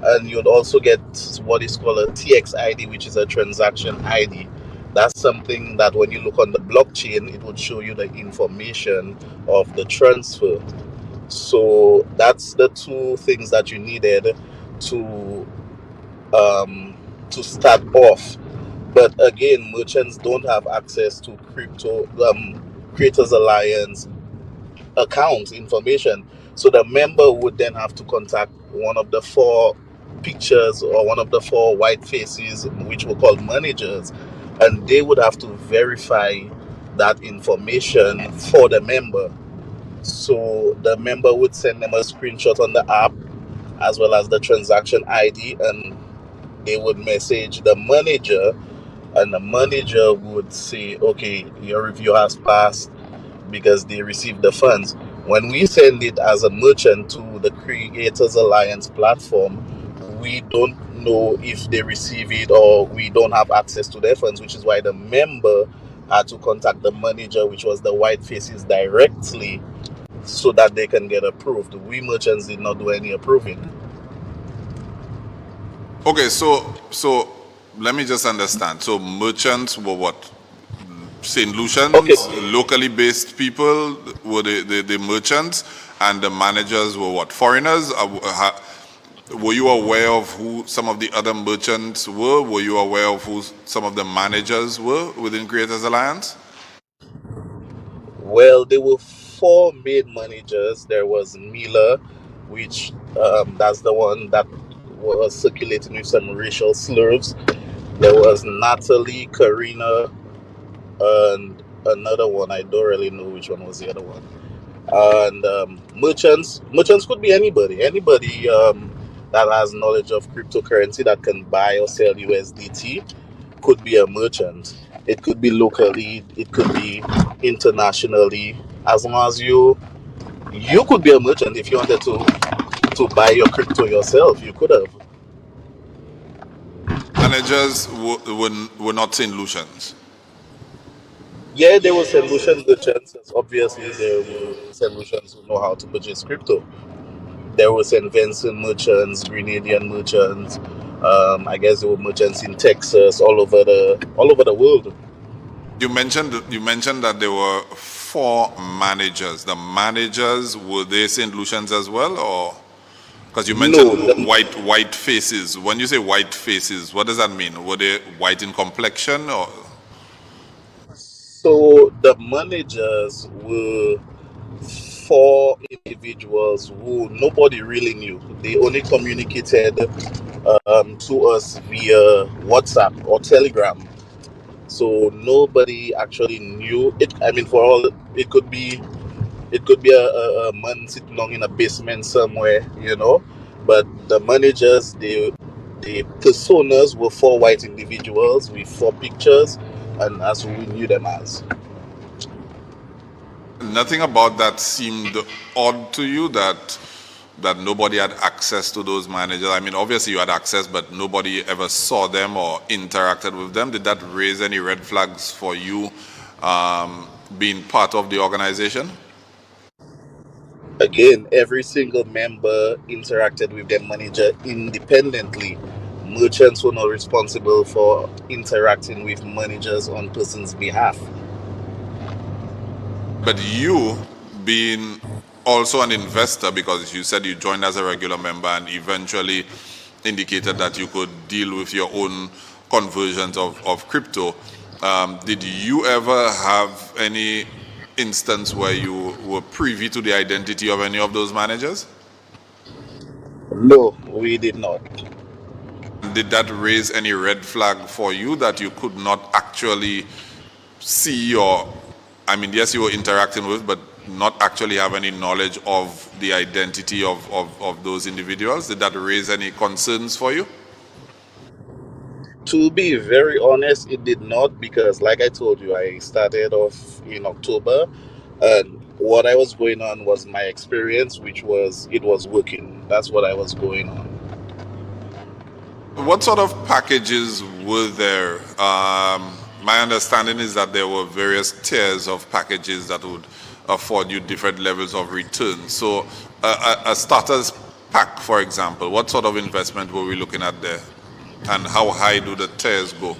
and you'd also get what is called a TX ID, which is a transaction ID. That's something that when you look on the blockchain, it would show you the information of the transfer. So that's the two things that you needed to start off. But again, merchants don't have access to Creators Alliance account information. So the member would then have to contact one of the 4 pictures or one of the 4 white faces, which were called managers, and they would have to verify that information for the member. So the member would send them a screenshot on the app as well as the transaction ID, and they would message the manager, and the manager would say, okay, your review has passed because they received the funds. When we send it as a merchant to the Creators Alliance platform, we don't know if they receive it, or we don't have access to their funds, which is why the member had to contact the manager, which was the white faces, directly so that they can get approved. We merchants did not do any approving. Okay, so let me just understand. So merchants were what? St. Lucians, Okay. locally based people were the merchants, and the managers were what? Foreigners? Were you aware of who some of the other merchants were? Were you aware of who some of the managers were within Creators Alliance? Well, there were 4 main managers. There was Mila, which that's the one that was circulating with some racial slurs. There was Natalie, Karina, and another one. I don't really know which one was the other one. And merchants could be anybody that has knowledge of cryptocurrency that can buy or sell USDT could be a merchant. It could be locally, it could be internationally. As long as you could be a merchant if you wanted to buy your crypto yourself, you could have. Managers were not St. Lucians. Yeah, there were St. Lucian merchants. Obviously, there were St. Lucians who know how to purchase crypto. There were St. Vincent merchants, Grenadian merchants. I guess there were merchants in Texas, all over the world. You mentioned that there were 4 managers. The managers, were they St. Lucians as well, or? Because you No, mentioned white faces. When you say white faces, what does that mean? Were they white in complexion or? so the managers were four individuals who nobody really knew. They only communicated to us via WhatsApp or Telegram. So nobody actually knew it. I mean, for all it could be a man sitting down in a basement somewhere, But the managers, the personas were four white individuals with four pictures, and that's who we knew them as. Nothing about that seemed odd to you that nobody had access to those managers. I mean, obviously you had access, but nobody ever saw them or interacted with them. Did that raise any red flags for you being part of the organization? Again, every single member interacted with their manager independently. Merchants were not responsible for interacting with managers on person's behalf. But you being also an investor, because you said you joined as a regular member and eventually indicated that you could deal with your own conversions of crypto, did you ever have any instance where you were privy to the identity of any of those managers? No, we did not. Did that raise any red flag for you that you could not actually see, or, I mean, yes, you were interacting with, but not actually have any knowledge of the identity of those individuals? Did that raise any concerns for you? To be very honest, it did not, because like I told you, I started off in October, and what I was going on was my experience, which was it was working. That's what I was going on. What sort of packages were there? My understanding is that there were various tiers of packages that would afford you different levels of return. So a starter's pack, for example, what sort of investment were we looking at there? And how high do the tiers go?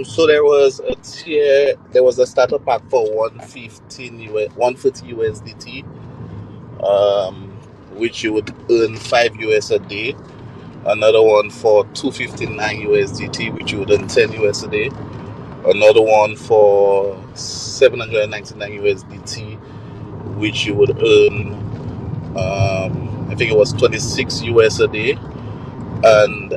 So there was a tier. There was a starter pack for 150 USDT, which you would earn 5 US a day. Another one for 259 USDT, which you would earn 10 US a day. Another one for 799 USDT, which you would earn, I think it was 26 US a day. And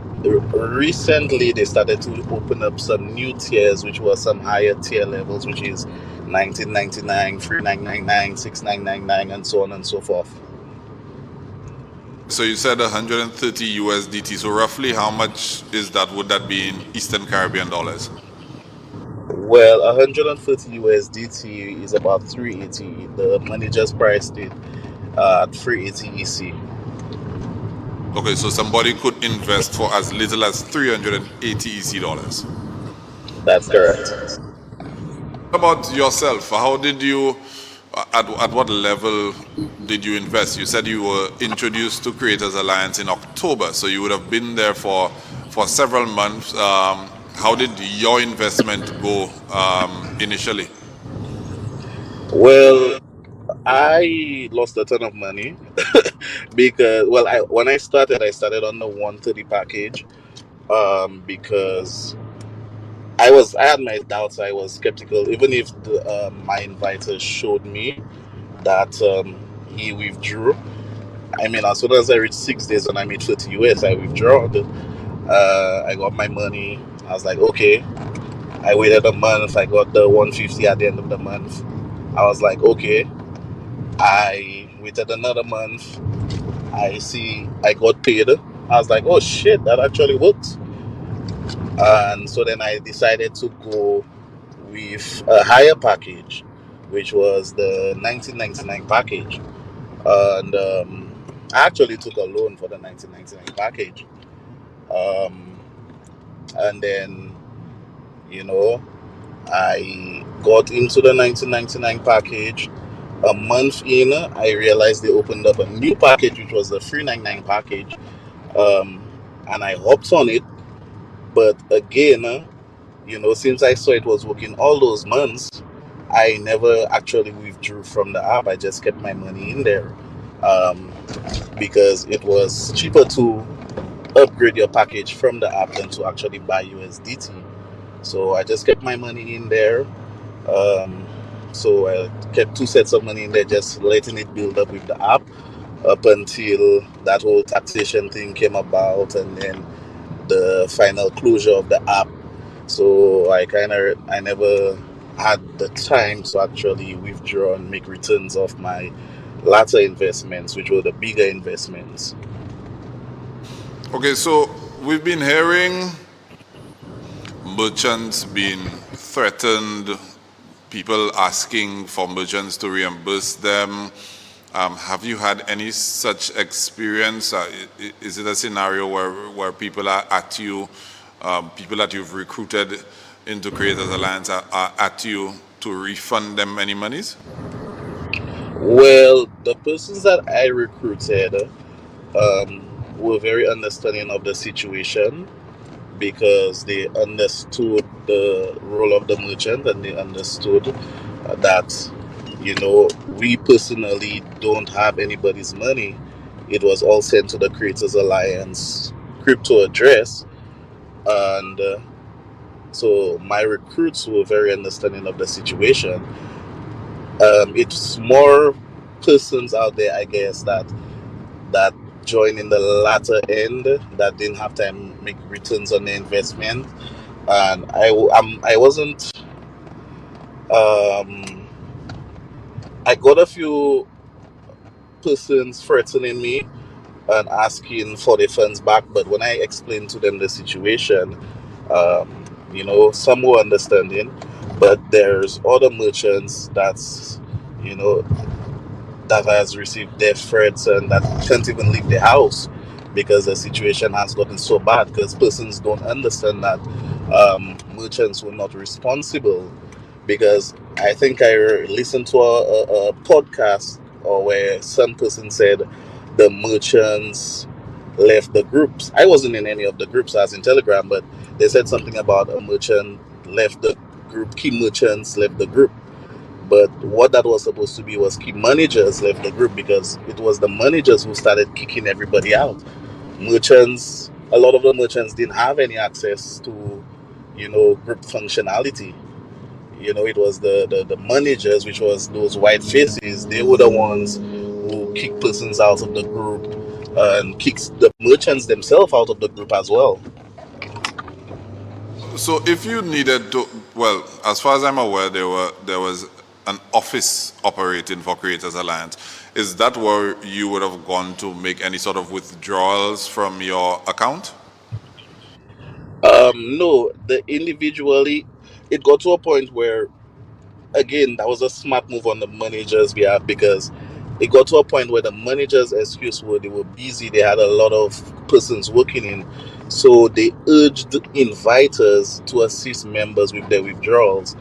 recently they started to open up some new tiers, which were some higher tier levels, which is 1999, 3999, 6999, and so on and so forth. So you said 130 USDT. So roughly how much is that? Would that be in Eastern Caribbean dollars? Well, 130 USDT is about 380. The managers priced it at 380 EC. Okay, so somebody could invest for as little as 380 EC dollars. That's correct. What about yourself? How did you, at what level did you invest? You said you were introduced to Creators Alliance in October, so you would have been there for several months. How did your investment go initially? Well, I lost a ton of money because, well, when I started on the 130 package because I had my doubts. I was skeptical, even if my inviter showed me that he withdrew. I mean, as soon as I reached 6 days and I made 30 US, I withdrew. I got my money. I was like, okay. I waited a month. I got the 150 at the end of the month. I was like, okay. I waited another month. I got paid. I was like, oh shit, that actually works. And so then I decided to go with a higher package, which was the 1999 package. And I actually took a loan for the 1999 package. And then, I got into the 1999 package. A month in, I realized they opened up a new package, which was the 399 package. And I hopped on it. But again, since I saw it was working all those months, I never actually withdrew from the app. I just kept my money in there. um, because it was cheaper to upgrade your package from the app than to actually buy USDT. So I just kept my money in there. Um, so I kept two sets of money in there, just letting it build up with the app up until that whole taxation thing came about, and then the final closure of the app. So I never had the time to actually withdraw and make returns of my latter investments, which were the bigger investments. Okay, so we've been hearing merchants being threatened, people asking for merchants to reimburse them. Have you had any such experience? Is it a scenario where people are at you, people that you've recruited into Creators Alliance are at you to refund them any monies? Well, the persons that I recruited were very understanding of the situation because they understood the role of the merchant, and they understood that, we personally don't have anybody's money. It was all sent to the Creators Alliance crypto address. And so my recruits were very understanding of the situation. It's more persons out there, I guess, that join in the latter end that didn't have time to make returns on their investment. And I wasn't. I got a few persons threatening me and asking for their funds back, but when I explained to them the situation, some were understanding, but there's other merchants you know, that has received death threats and that can't even leave the house because the situation has gotten so bad because persons don't understand that merchants were not responsible. Because I think I listened to a podcast or where some person said the merchants left the groups. I wasn't in any of the groups, I was in Telegram, but they said something about a merchant left the group, key merchants left the group. But what that was supposed to be was key managers left the group because it was the managers who started kicking everybody out. Merchants, a lot of the merchants didn't have any access to, group functionality. It was the managers, which was those white faces. They were the ones who kick persons out of the group and kicks the merchants themselves out of the group as well. So if you needed to, well, as far as I'm aware, there was an office operating for Creators Alliance. Is that where you would have gone to make any sort of withdrawals from your account? No, individually, it got to a point where, again, that was a smart move on the managers' behalf because it got to a point where the managers' excuse were they were busy, they had a lot of persons working in, so they urged inviters to assist members with their withdrawals.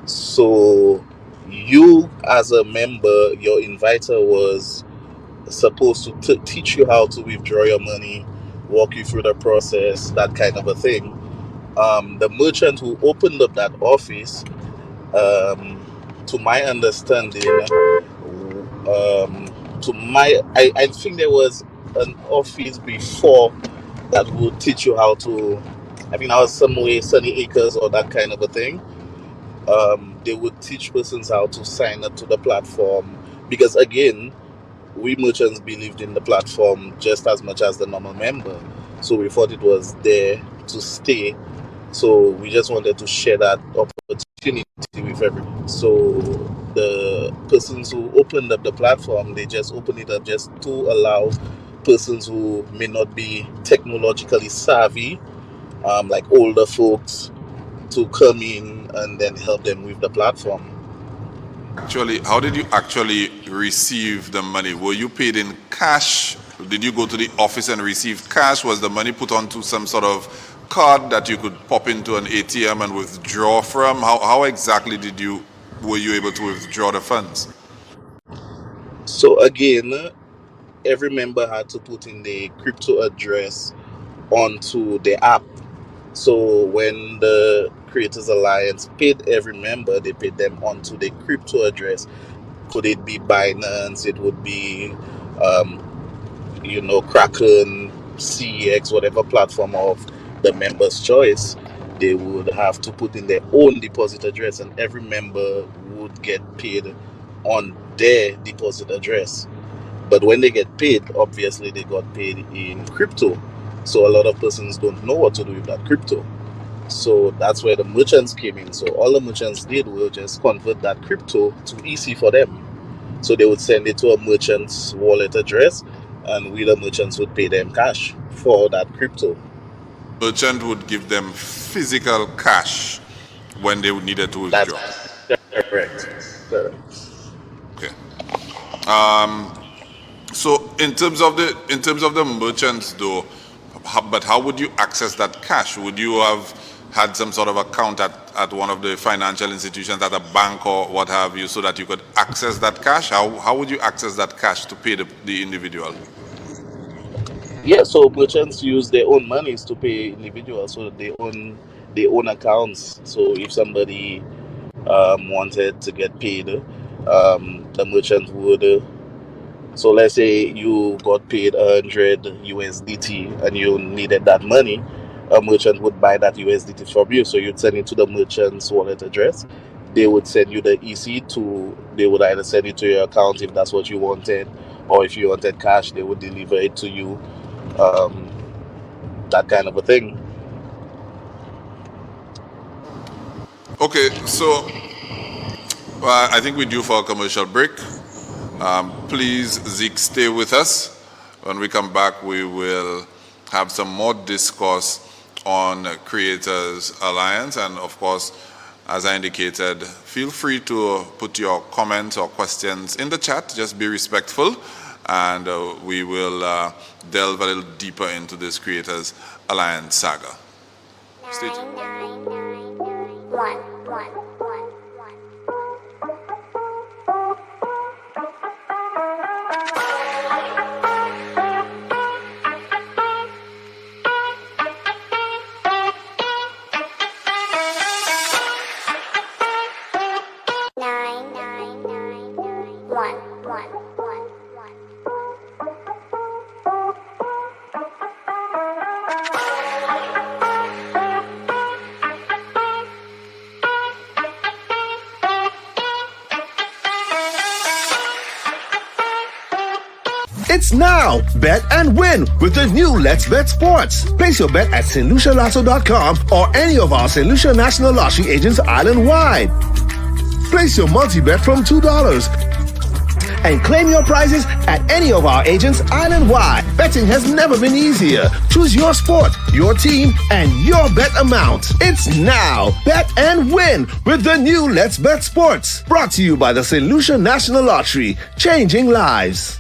So you, as a member, your inviter was supposed to teach you how to withdraw your money, walk you through the process, that kind of a thing. The merchant who opened up that office, to my understanding, I think there was an office before that would teach you how to. I think that was some way Sunny Acres or that kind of a thing. They would teach persons how to sign up to the platform because, again, we merchants believed in the platform just as much as the normal member, so we thought it was there to stay. So we just wanted to share that opportunity with everyone. So the persons who opened up the platform, they just opened it up just to allow persons who may not be technologically savvy, like older folks, to come in and then help them with the platform. Actually, how did you actually receive the money? Were you paid in cash? Did you go to the office and receive cash? Was the money put onto some sort of card that you could pop into an ATM and withdraw from? How exactly were you able to withdraw the funds? So again, every member had to put in the crypto address onto the app. So when the Creators Alliance paid every member, they paid them onto the crypto address. Could it be Binance? It would be Kraken, CEX, whatever platform of the member's choice, they would have to put in their own deposit address, and every member would get paid on their deposit address. But when they get paid, obviously they got paid in crypto. So a lot of persons don't know what to do with that crypto. So that's where the merchants came in. So all the merchants did was just convert that crypto to EC for them. So they would send it to a merchant's wallet address, and we, the merchants, would pay them cash for that crypto. Merchant would give them physical cash when they needed to withdraw. That's correct. Okay. So in terms of the merchants, though, how would you access that cash? Would you have had some sort of account at one of the financial institutions, at a bank or what have you, so that you could access that cash? How would you access that cash to pay the individual? Yeah, so merchants use their own monies to pay individuals, so they own their own accounts. So if somebody wanted to get paid, the merchant would. So let's say you got paid 100 USDT and you needed that money, a merchant would buy that USDT from you. So you'd send it to the merchant's wallet address. They would send you the EC they would either send it to your account if that's what you wanted, or if you wanted cash, they would deliver it to you. That kind of a thing. Okay, so I think we're due for a commercial break. Please, Zeke, stay with us. When we come back, we will have some more discourse on Creators Alliance. And of course, as I indicated, feel free to put your comments or questions in the chat. Just be respectful, and we will delve a little deeper into this Creators Alliance saga. Stay tuned. 9999111. It's now Bet and Win with the new Let's Bet Sports. Place your bet at StLuciaLasso.com or any of our St. Lucia National Lottery agents island-wide. Place your multi-bet from $2 and claim your prizes at any of our agents island-wide. Betting has never been easier. Choose your sport, your team, and your bet amount. It's now Bet and Win with the new Let's Bet Sports. Brought to you by the St. Lucia National Lottery, changing lives.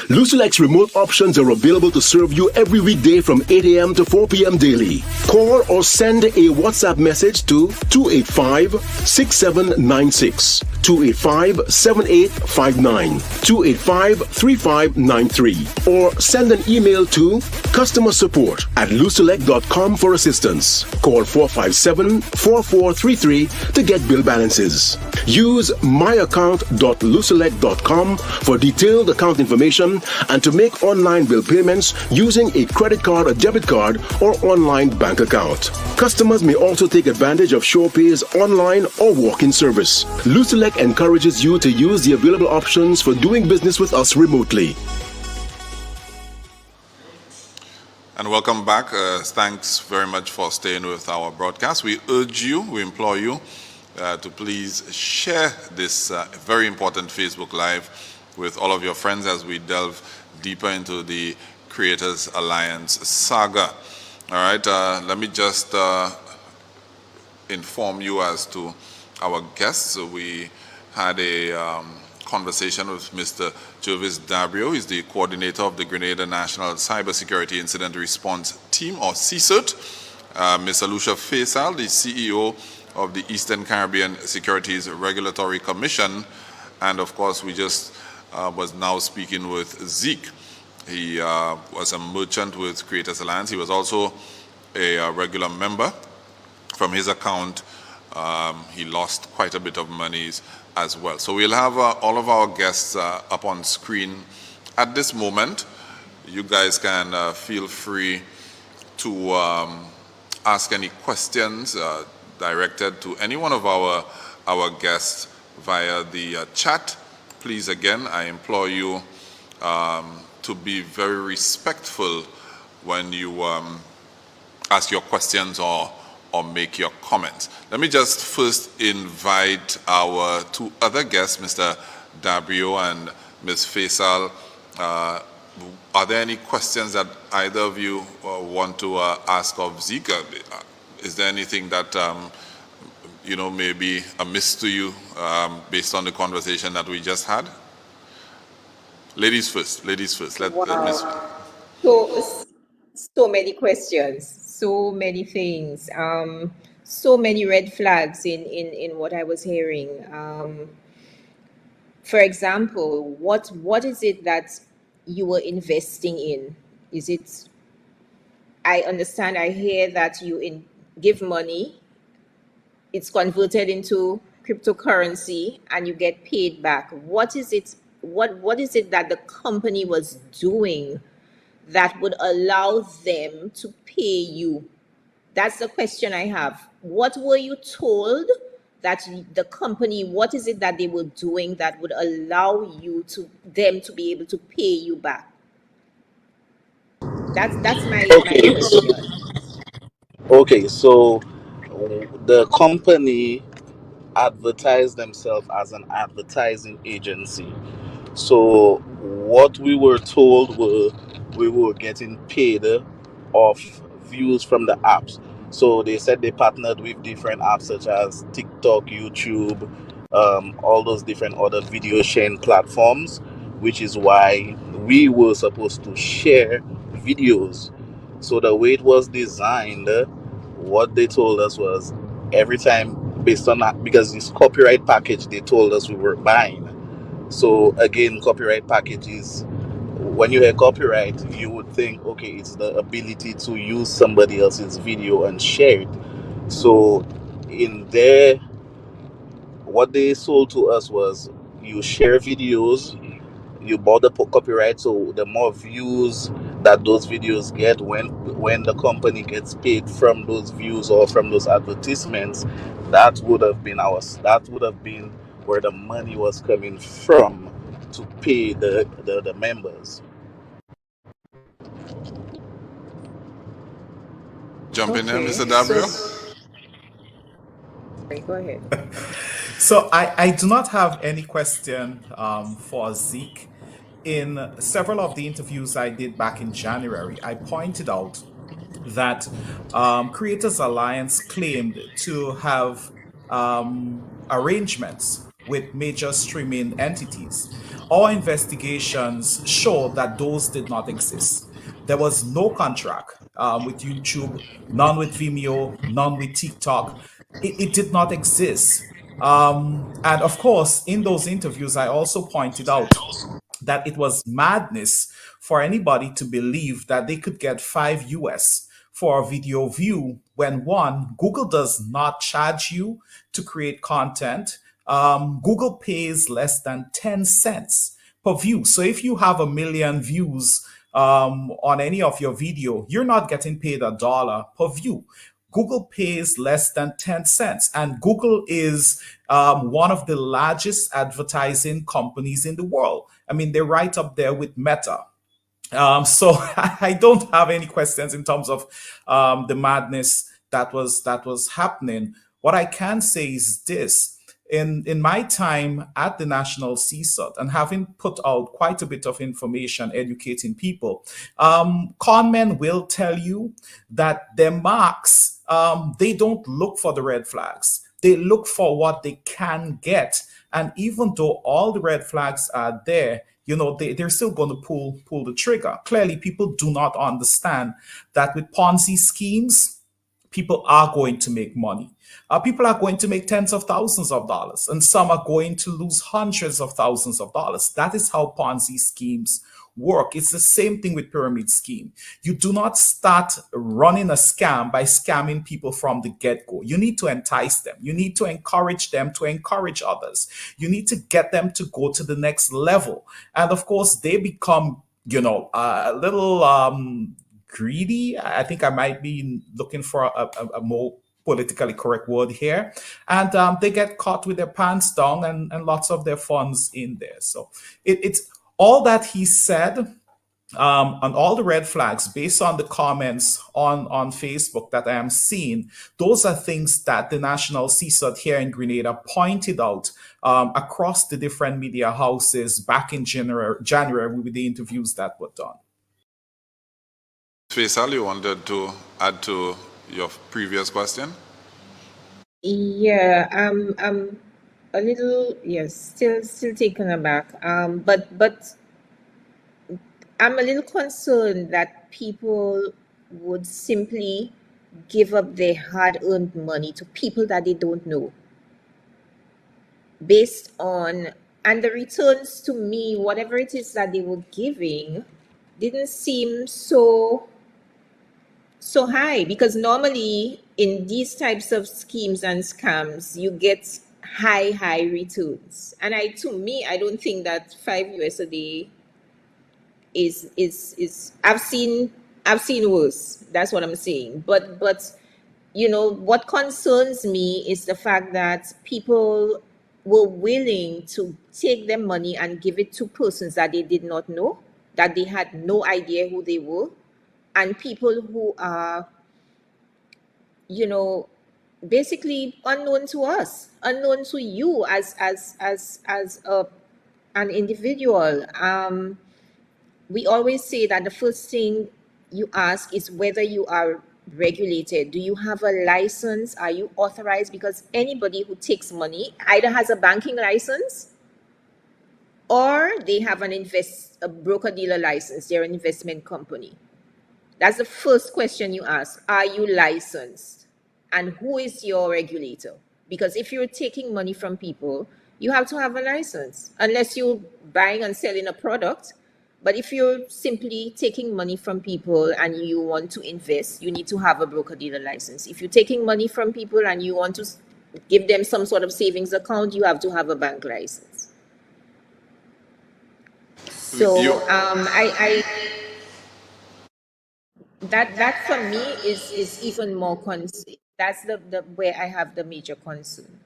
Lucelec's remote options are available to serve you every weekday from 8 a.m. to 4 p.m. daily. Call or send a WhatsApp message to 285-6796, 285-7859, 285-3593, or send an email to customersupport@lucelec.com for assistance. Call 457-4433 to get bill balances. Use myaccount.lucelec.com for detailed account information and to make online bill payments using a credit card or debit card or online bank account. Customers may also take advantage of SurePay's online or walk-in service. Lucelec encourages you to use the available options for doing business with us remotely. And welcome back. Thanks very much for staying with our broadcast. We urge you, we implore you to please share this very important Facebook Live with all of your friends as we delve deeper into the Creators Alliance saga. All right, let me just inform you as to our guests. So we had a conversation with Mr. Jervis Dabrio. He's the coordinator of the Grenada National Cybersecurity Incident Response Team, or CSIRT. Ms. Alusha Faisal, the CEO of the Eastern Caribbean Securities Regulatory Commission. And of course, we just was now speaking with Zeke. He was a merchant with Creators Alliance. He was also a regular member. From his account, he lost quite a bit of monies as well. So we'll have all of our guests up on screen At this moment, you guys can feel free to ask any questions directed to any one of our guests via the chat. Please, again, I implore you to be very respectful when you ask your questions or make your comments. Let me just first invite our two other guests, Mr. Dabrio and Ms. Faisal. Are there any questions that either of you want to ask of Zika? Is there anything that may be amiss to you based on the conversation that we just had? Ladies first. Wow. So many questions, so many things, so many red flags in what I was hearing. For example, what is it that you were investing in? Is it, I understand, I hear that you give money, it's converted into cryptocurrency and you get paid back. What is it that the company was doing that would allow them to pay you? That's the question I have. What were you told that the company, what is it that they were doing that would allow them to be able to pay you back? That's my question. Okay, so the company advertised themselves as an advertising agency. So what we were told were we were getting paid off views from the apps. So they said they partnered with different apps such as TikTok, YouTube, all those different other video sharing platforms, which is why we were supposed to share videos. So the way it was designed, what they told us was every time based on that, because this copyright package they told us we were buying. So again, copyright packages, when you hear copyright, you would think, okay, it's the ability to use somebody else's video and share it. So in there, what they sold to us was you share videos, you bought the copyright, so the more views that those videos get, when the company gets paid from those views or from those advertisements, that would have been where the money was coming from to pay the members. Jump in there, Okay, Mr. Dabrio. Go ahead. So I do not have any question for Zeke. In several of the interviews I did back in January, I pointed out that Creators Alliance claimed to have arrangements with major streaming entities. Our investigations show that those did not exist. There was no contract with YouTube, none with Vimeo, none with TikTok. It did not exist. And of course, in those interviews, I also pointed out that it was madness for anybody to believe that they could get $5 for a video view when, one, Google does not charge you to create content. Google pays less than 10 cents per view. So if you have 1 million views on any of your video, you're not getting paid $1 per view. Google pays less than 10 cents. And Google is one of the largest advertising companies in the world. I mean, they're right up there with Meta. So I don't have any questions in terms of the madness that was happening. What I can say is this. In my time at the National CSUT and having put out quite a bit of information educating people, conmen will tell you that their marks, they don't look for the red flags. They look for what they can get. And even though all the red flags are there, they're still going to pull the trigger. Clearly, people do not understand that with Ponzi schemes, people are going to make money. People are going to make tens of thousands of dollars, and some are going to lose hundreds of thousands of dollars. That is how Ponzi schemes work. It's the same thing with pyramid scheme. You do not start running a scam by scamming people from the get-go. You need to entice them. You need to encourage them to encourage others. You need to get them to go to the next level. And of course, they become, a little greedy. I think I might be looking for a more politically correct word here, and they get caught with their pants down and lots of their funds in there. So it's all that he said, on all the red flags based on the comments on Facebook that I am seeing. Those are things that the National CSUD here in Grenada pointed out across the different media houses back in January with the interviews that were done. Faisal, you wanted to add to your previous question? Yeah, I'm a little, yes, still taken aback. But I'm a little concerned that people would simply give up their hard-earned money to people that they don't know, based on, and the returns to me, whatever it is that they were giving, didn't seem so high, because normally in these types of schemes and scams you get high returns, and I don't think that $5 a day is I've seen worse. That's what I'm saying. But what concerns me is the fact that people were willing to take their money and give it to persons that they did not know, that they had no idea who they were, and people who are, basically unknown to us, unknown to you as an individual. We always say that the first thing you ask is whether you are regulated. Do you have a license? Are you authorized? Because anybody who takes money either has a banking license or they have a broker-dealer license. They're an investment company. That's the first question you ask. Are you licensed? And who is your regulator? Because if you're taking money from people, you have to have a license, unless you're buying and selling a product. But if you're simply taking money from people and you want to invest, you need to have a broker-dealer license. If you're taking money from people and you want to give them some sort of savings account, you have to have a bank license. So that for me is even more concern. That's the where I have the major concern.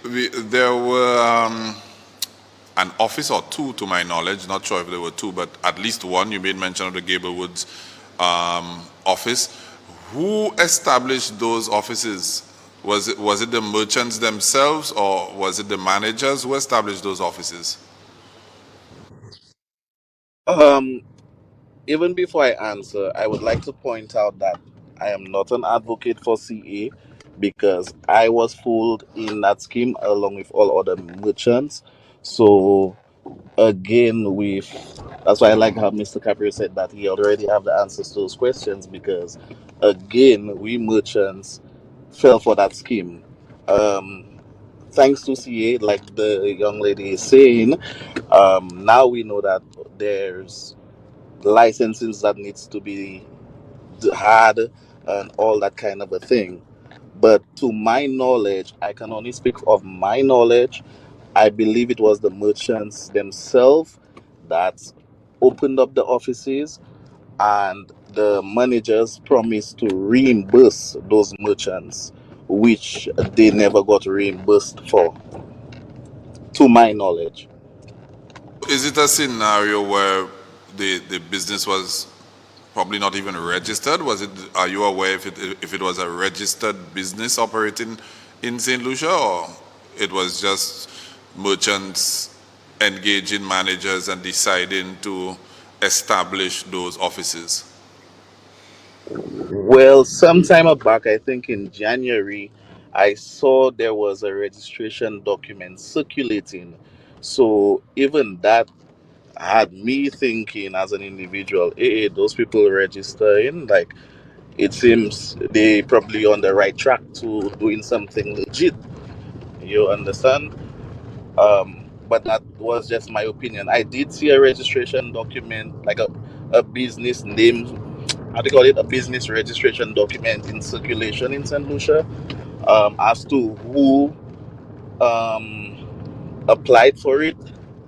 There were an office or two, to my knowledge, not sure if there were two, but at least one. You made mention of the Gable Woods office. Who established those offices? Was it the merchants themselves, or was it the managers who established those offices? Even before I answer, I would like to point out that I am not an advocate for CA, because I was fooled in that scheme along with all other merchants. So again, that's why I like how Mr. Caprio said that he already have the answers to those questions, because again, we merchants fell for that scheme. Thanks to CA, like the young lady is saying, now we know that there's licenses that needs to be had and all that kind of a thing. But to my knowledge, I can only speak of my knowledge. I believe it was the merchants themselves that opened up the offices, and the managers promised to reimburse those merchants, which they never got reimbursed for, to my knowledge. Is it a scenario where the business was probably not even registered? Are you aware if it was a registered business operating in St. Lucia, or it was just merchants engaging managers and deciding to establish those offices? Well, some time back, I think in January, I saw there was a registration document circulating. So even that had me thinking as an individual, hey, those people registering, like, it seems they probably on the right track to doing something legit. You understand? but that was just my opinion. I did see a registration document, like a business name, how do you call it, a business registration document in circulation in St. Lucia. As to who applied for it,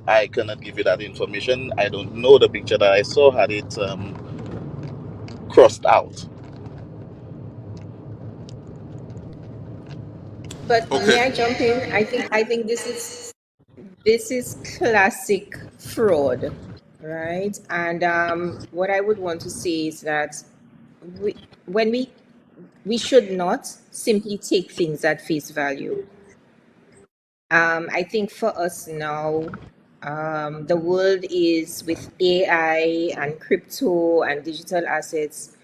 I cannot give you that information. I don't know. The picture that I saw had it crossed out. But Okay. may I jump in? I think this is classic fraud, right? And what I would want to say is that when we should not simply take things at face value. I think for us now, the world is with AI and crypto and digital assets.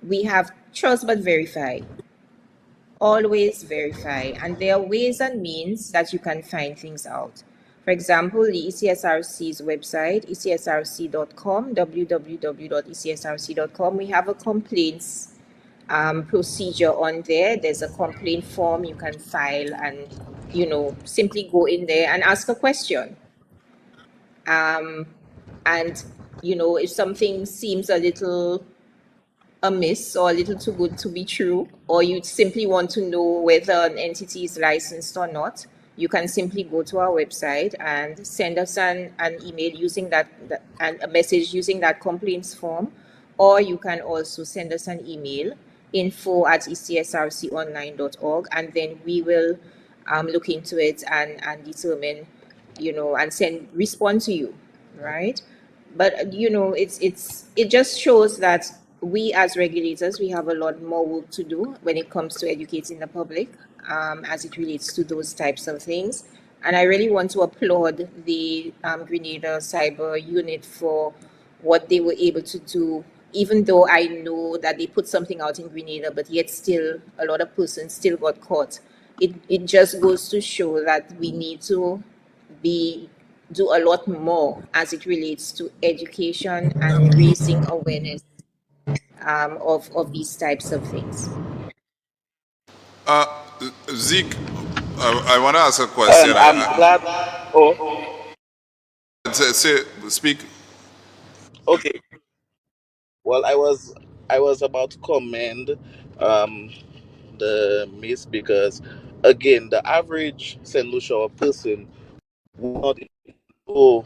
We have trust but verify. Always verify. And there are ways and means that you can find things out. For example, the ECSRC's website, ecsrc.com, www.ecsrc.com, we have a complaints procedure on there. There's a complaint form you can file and, simply go in there and ask a question. And, if something seems a little amiss or a little too good to be true, or you simply want to know whether an entity is licensed or not, you can simply go to our website and send us an email using that and a message using that complaints form, or you can also send us an email, info@ecsrconline.org, and then we will look into it and determine, and respond to you, right? But it just shows that we as regulators, we have a lot more work to do when it comes to educating the public as it relates to those types of things. And I really want to applaud the Grenada Cyber Unit for what they were able to do, even though I know that they put something out in Grenada, but yet still a lot of persons still got caught. It just goes to show that we need to do a lot more as it relates to education and raising awareness of these types of things. Zeke, I want to ask a question. And I'm glad. Speak. Okay. Well, I was about to commend um, the miss, because again, the average St. Lucia person would not know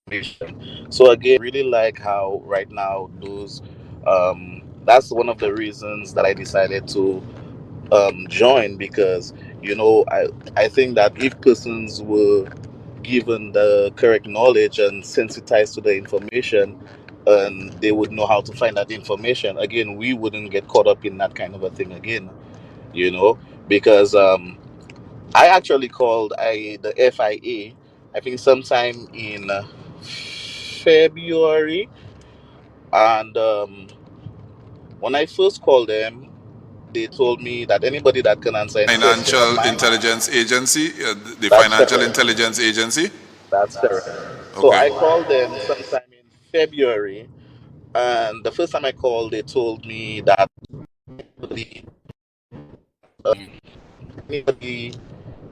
information. So again, really like how right now those that's one of the reasons that I decided to join, because I think that if persons were given the correct knowledge and sensitized to the information, and they would know how to find that information, again, we wouldn't get caught up in that kind of a thing again, you know because I actually called the FIA, I think sometime in February, and when I first called them, they told me that anybody that can answer any question of Financial mine. Intelligence Agency, the That's Financial correct. Intelligence Agency. That's correct. So Okay. I called them sometime in February, and the first time I called, they told me that anybody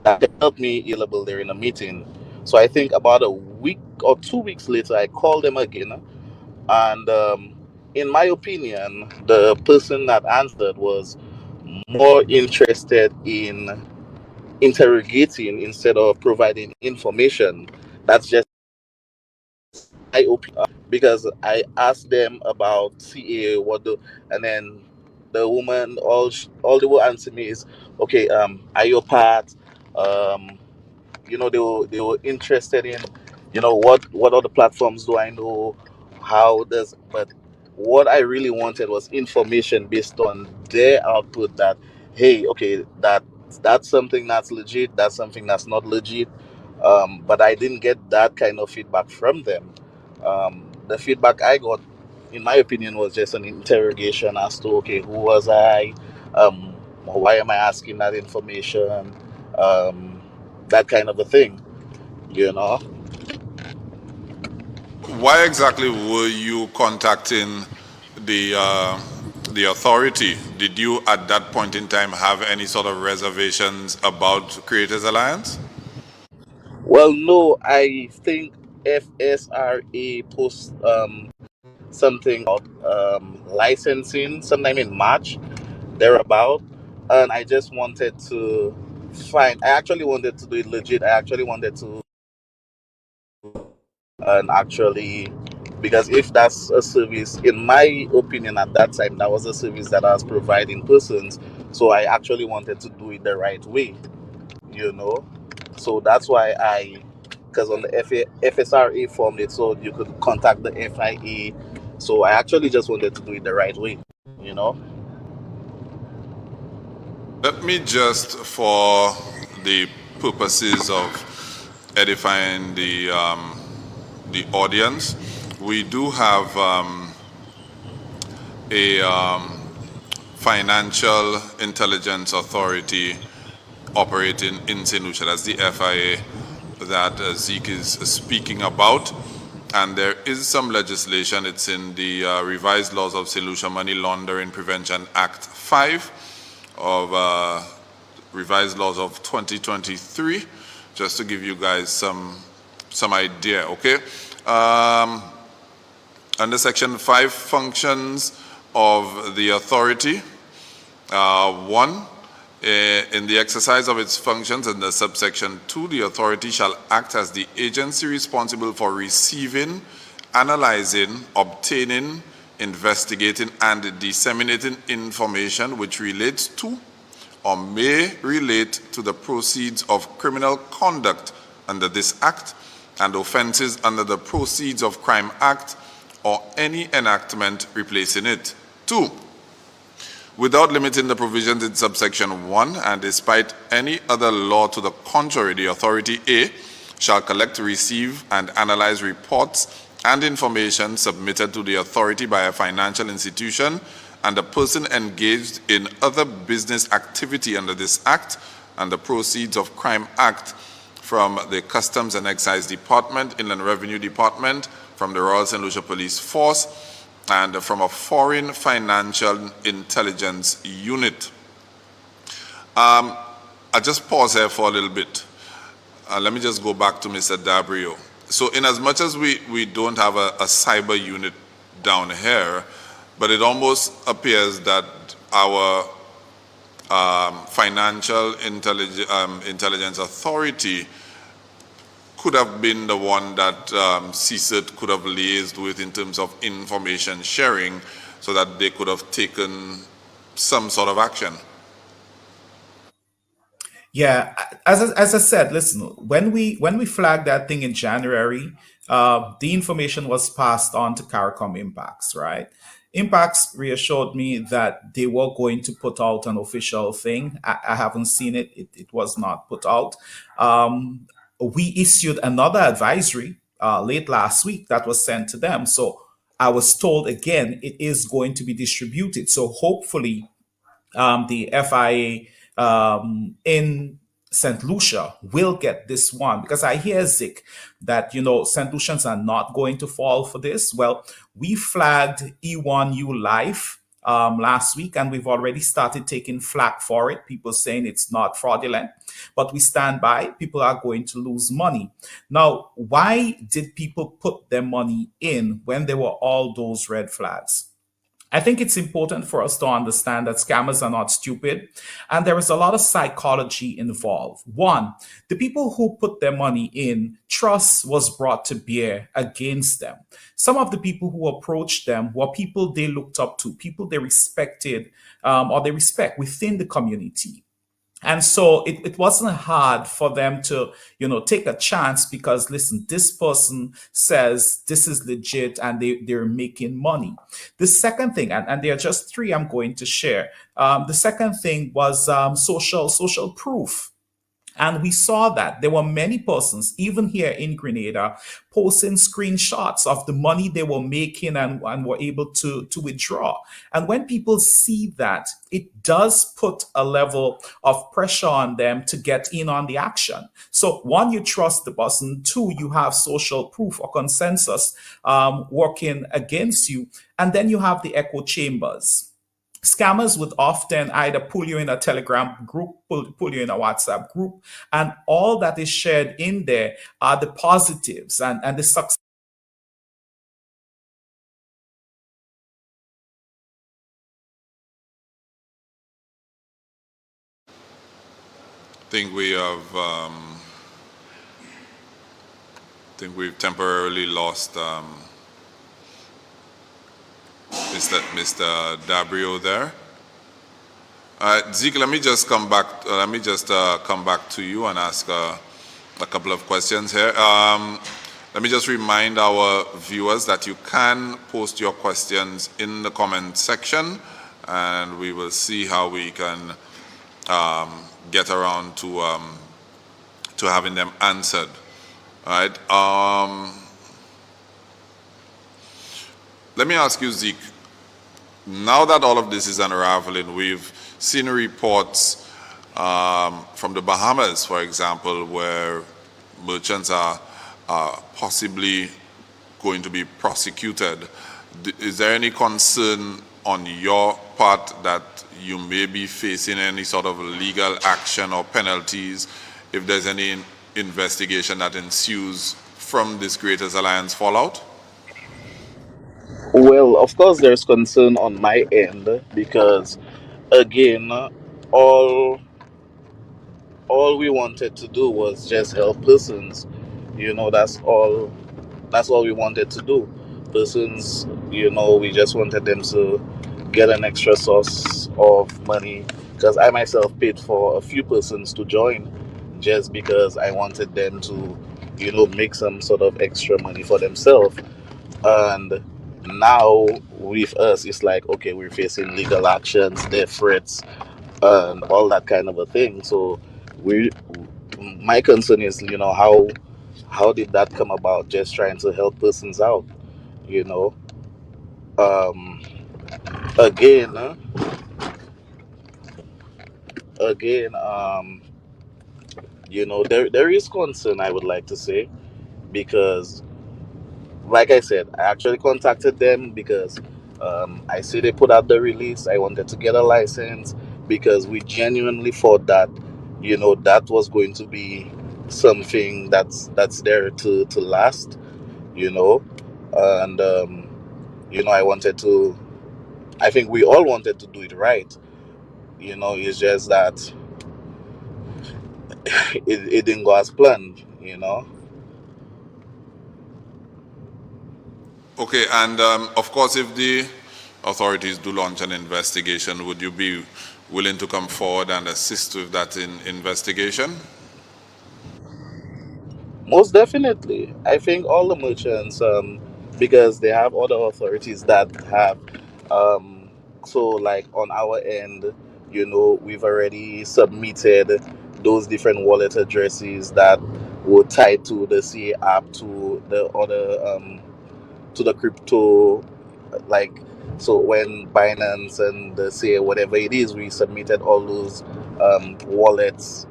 that can help me available there in a meeting. So I think about a week or 2 weeks later, I called them again, and in my opinion, the person that answered was more interested in interrogating instead of providing information. That's just my opinion, because I asked them about CA, and then the woman, all they will answer me is, okay, are you part? Um, they were interested in, what other platforms do I know, but what I really wanted was information based on their output, that, hey, okay, that's something that's legit, that's something that's not legit. But I didn't get that kind of feedback from them. The feedback I got, in my opinion, was just an interrogation as to, okay, who was I, why am I asking that information, that kind of a thing, you know. Why exactly were you contacting the authority? Did you at that point in time have any sort of reservations about Creators Alliance? Well, no, I think FSRA post something about licensing sometime in March, thereabout, and I just wanted to find. I actually wanted to do it legit. I actually wanted to and actually because if that's a service, in my opinion, at that time, that was a service that I was providing persons. So I actually wanted to do it the right way, you know. So that's why because on the FSRA form, it so you could contact the FIA. So I actually just wanted to do it the right way, you know. Let me just, for the purposes of edifying the audience, we do have a financial intelligence authority operating in St. Lucia. That's the FIA that Zeke is speaking about. And there is some legislation. It's in the revised laws of St. Lucia Money Laundering Prevention Act 5 of revised laws of 2023, just to give you guys some idea, okay? Under Section 5, functions of the authority. 1, in the exercise of its functions under subsection 2, the authority shall act as the agency responsible for receiving, analyzing, obtaining, investigating, and disseminating information which relates to or may relate to the proceeds of criminal conduct under this Act and offenses under the Proceeds of Crime Act or any enactment replacing it. 2, without limiting the provisions in subsection 1 and despite any other law to the contrary, the authority A shall collect, receive, and analyze reports and information submitted to the authority by a financial institution and a person engaged in other business activity under this Act and the Proceeds of Crime Act from the Customs and Excise Department, Inland Revenue Department, from the Royal St. Lucia Police Force, and from a foreign financial intelligence unit. I'll just pause here for a little bit. Let me just go back to Mr. Dabrio. So in as much as we don't have a cyber unit down here, but it almost appears that our financial intelligence authority could have been the one that CSIRT could have liaised with in terms of information sharing so that they could have taken some sort of action. Yeah, as I said, listen, when we flagged that thing in January, the information was passed on to CARICOM Impacts, right? Impacts reassured me that they were going to put out an official thing. I haven't seen it. It was not put out. We issued another advisory late last week that was sent to them. So I was told again, it is going to be distributed. So hopefully the FIA in St. Lucia will get this one, because I hear, Zik, that, St. Lucians are not going to fall for this. Well, we flagged E1U Life last week, and we've already started taking flack for it. People saying it's not fraudulent, but we stand by. People are going to lose money. Now, why did people put their money in when there were all those red flags? I think it's important for us to understand that scammers are not stupid, and there is a lot of psychology involved. One, the people who put their money in, trust was brought to bear against them. Some of the people who approached them were people they looked up to, people they respected or they respect within the community. And so it wasn't hard for them to, take a chance because, listen, this person says this is legit and they're making money. The second thing, and there are just 3 I'm going to share. The second thing was social proof. And we saw that there were many persons, even here in Grenada, posting screenshots of the money they were making and were able to withdraw. And when people see that, it does put a level of pressure on them to get in on the action. So 1, you trust the person. 2, you have social proof or consensus working against you. And then you have the echo chambers. Scammers would often either pull you in a Telegram group, pull you in a WhatsApp group, and all that is shared in there are the positives and the success. Think we have. Think we've temporarily lost Mr. Dabrio there. Zeke, let me just come back. Let me just come back to you and ask a couple of questions here. Let me just remind our viewers that you can post your questions in the comment section, and we will see how we can get around to having them answered. All right. Let me ask you, Zeke. Now that all of this is unraveling, we've seen reports from the Bahamas, for example, where merchants are possibly going to be prosecuted. Is there any concern on your part that you may be facing any sort of legal action or penalties if there's any investigation that ensues from this Creators Alliance fallout? Well, of course, there's concern on my end because, again, all all we wanted to do was just help persons. That's all. That's all we wanted to do. Persons, we just wanted them to get an extra source of money. Because I myself paid for a few persons to join, just because I wanted them to, make some sort of extra money for themselves. And now with us, it's like, okay, we're facing legal actions, death threats, and all that kind of a thing. So we, my concern is, how did that come about? Just trying to help persons out, you know. Um, again, again, there is concern. I would like to say because, like I said, I actually contacted them because I see they put out the release. I wanted to get a license because we genuinely thought that, that was going to be something that's there to last, you know, and I wanted to. I think we all wanted to do it right. It's just that it didn't go as planned. Okay, and of course, if the authorities do launch an investigation, would you be willing to come forward and assist with that investigation? Most definitely. I think all the merchants, because they have other authorities that have, um, so like on our end, we've already submitted those different wallet addresses that were tied to the CA app to the other, to the crypto, like, so when Binance and the CA, whatever it is, we submitted all those wallets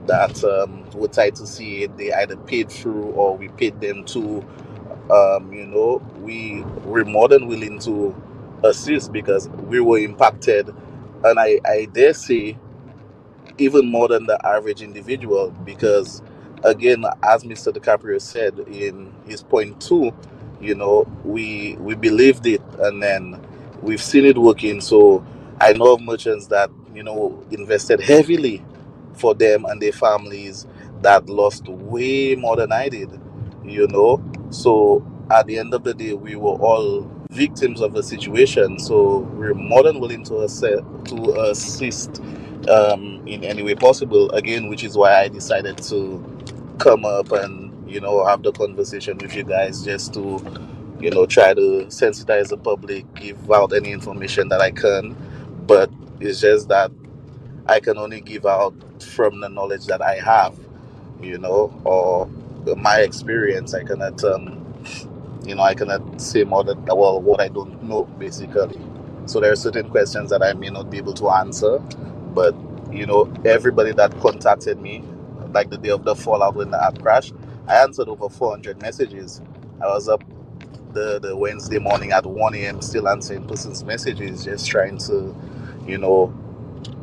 that were tied to see it. They either paid through or we paid them to. We're more than willing to assist because we were impacted, and I dare say even more than the average individual because, again, as Mr. DiCaprio said in his point two, we believed it, and then we've seen it working. So I know of merchants that invested heavily for them and their families that lost way more than I did. So at the end of the day, we were all victims of the situation. So we're more than willing to assist in any way possible. Again, which is why I decided to come up and have the conversation with you guys, just to try to sensitize the public, give out any information that I can. But it's just that I can only give out from the knowledge that I have, or my experience. I cannot say more than, well, what I don't know, basically. So there are certain questions that I may not be able to answer, but everybody that contacted me, like the day of the fallout when the app crashed, I answered over 400 messages. I was up the Wednesday morning at 1 a.m. still answering person's messages, just trying to, you know,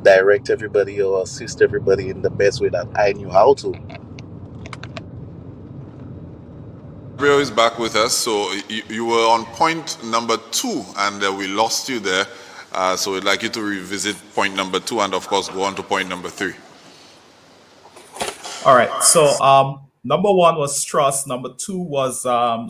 direct everybody or assist everybody in the best way that I knew how to. Gabriel is back with us. So you were on point number 2 and we lost you there. So we'd like you to revisit point number 2 and of course go on to point number 3. All right. So number 1 was trust. Number 2 was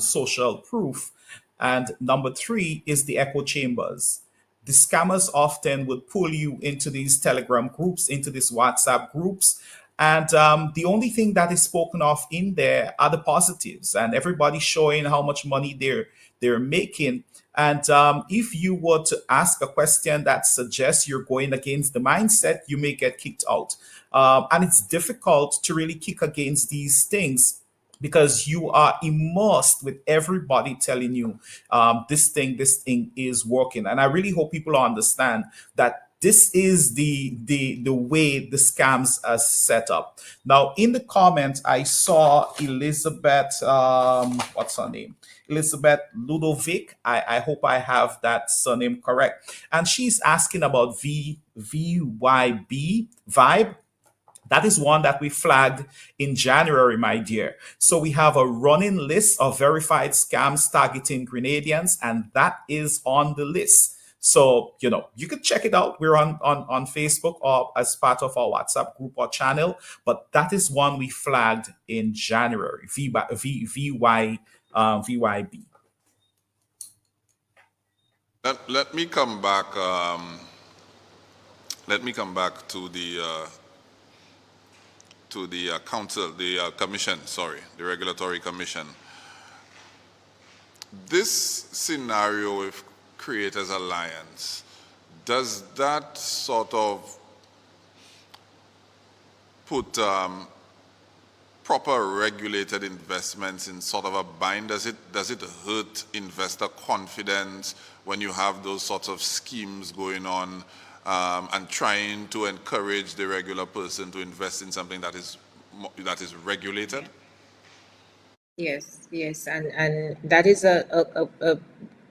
social proof. And number 3 is the echo chambers. The scammers often would pull you into these Telegram groups, into these WhatsApp groups. And the only thing that is spoken of in there are the positives, and everybody showing how much money they're making. And if you were to ask a question that suggests you're going against the mindset, you may get kicked out. And it's difficult to really kick against these things because you are immersed with everybody telling you this thing is working. And I really hope people understand that this is the way the scams are set up. Now, in the comments, I saw Elizabeth, what's her name? Elizabeth Ludovic. I hope I have that surname correct. And she's asking about VYB, Vibe. That is one that we flagged in January, my dear. So we have a running list of verified scams targeting Grenadians, and that is on the list. So, you know, you could check it out. We're on Facebook or as part of our WhatsApp group or channel. But that is one we flagged in January, VYB. Let me come back. Let me come back to the council, the commission. Sorry, the regulatory commission. This scenario with Creators Alliance, does that sort of put proper regulated investments in sort of a bind? Does it hurt investor confidence when you have those sorts of schemes going on and trying to encourage the regular person to invest in something that is regulated? Yes, and that is a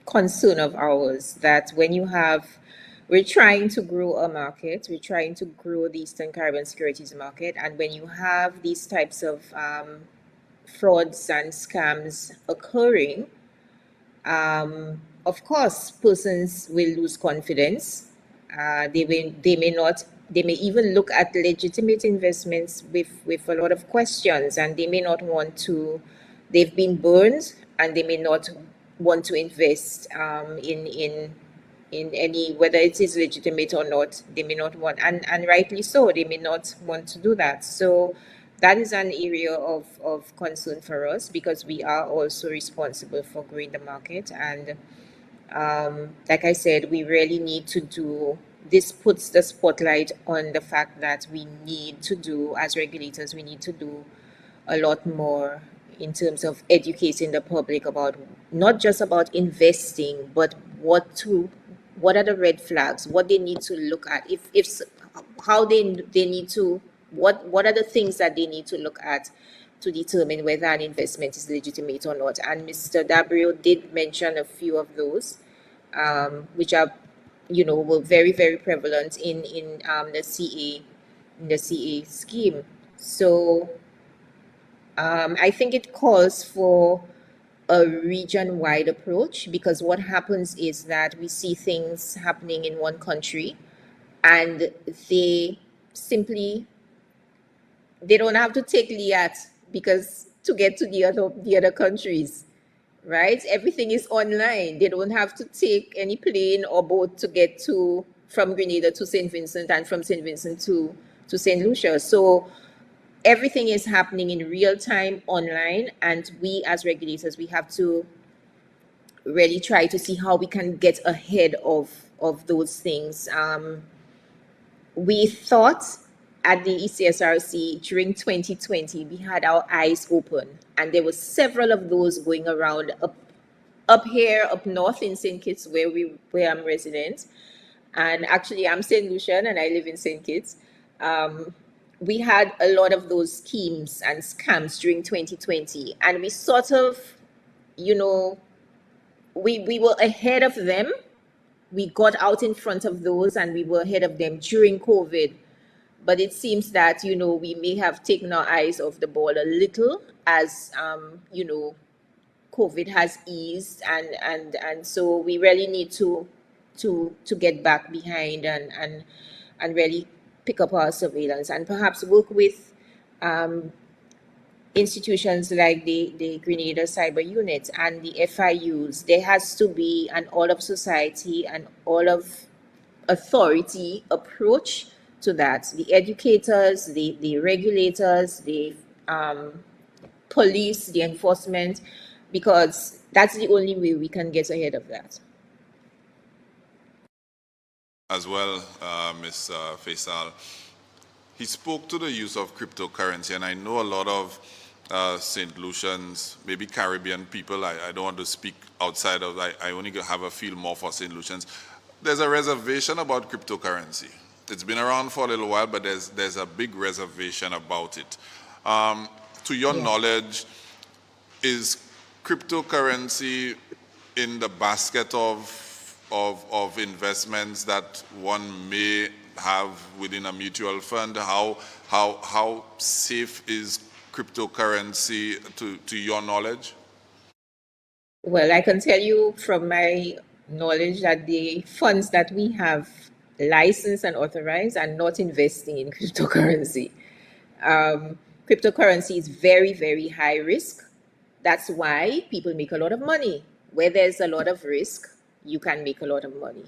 concern of ours, that when we're trying to grow a market, we're trying to grow the Eastern Caribbean securities market, and when you have these types of frauds and scams occurring, of course, persons will lose confidence. They may even look at legitimate investments with a lot of questions, and they may not want to. They've been burned, and they may not want to invest in any, whether it is legitimate or not. They may not want, and rightly so, they may not want to do that. So that is an area of concern for us, because we are also responsible for growing the market. And like I said, we really need to do this. Puts the spotlight on the fact that we need to do, as regulators, we need to do a lot more in terms of educating the public about, not just about investing, but what are the red flags, what they need to look at, if how they need to, what are the things that they need to look at to determine whether an investment is legitimate or not. And Mr. Dabrio did mention a few of those, which are, were very, very prevalent in the CA scheme. So I think it calls for a region-wide approach, because what happens is that we see things happening in one country, and they don't have to take LIAT because to get to the other countries, right? Everything is online. They don't have to take any plane or boat to get from Grenada to St. Vincent, and from St. Vincent to St. Lucia. So everything is happening in real time online, and we as regulators, we have to really try to see how we can get ahead of those things. We thought at the ECSRC during 2020, we had our eyes open, and there were several of those going around up here, up north in St. Kitts, where I'm resident. And actually, I'm St. Lucian and I live in St. Kitts. We had a lot of those schemes and scams during 2020, and we sort of, we were ahead of them. We got out in front of those, and we were ahead of them during COVID. But it seems that, we may have taken our eyes off the ball a little as, COVID has eased, and so we really need to get back behind and really pick up our surveillance and perhaps work with institutions like the Grenada Cyber Unit and the FIUs. There has to be an all of society and all of authority approach to that. The educators, the regulators, the police, the enforcement, because that's the only way we can get ahead of that. As well, Ms. Faisal, he spoke to the use of cryptocurrency, and I know a lot of St. Lucians, maybe Caribbean people, I don't want to speak outside of, I only have a feel more for St. Lucians. There's a reservation about cryptocurrency. It's been around for a little while, but there's a big reservation about it. To your knowledge, is cryptocurrency in the basket of investments that one may have within a mutual fund? How safe is cryptocurrency to your knowledge? Well, I can tell you from my knowledge that the funds that we have licensed and authorized are not investing in cryptocurrency. Cryptocurrency is very, very high risk. That's why people make a lot of money. Where there's a lot of risk, you can make a lot of money.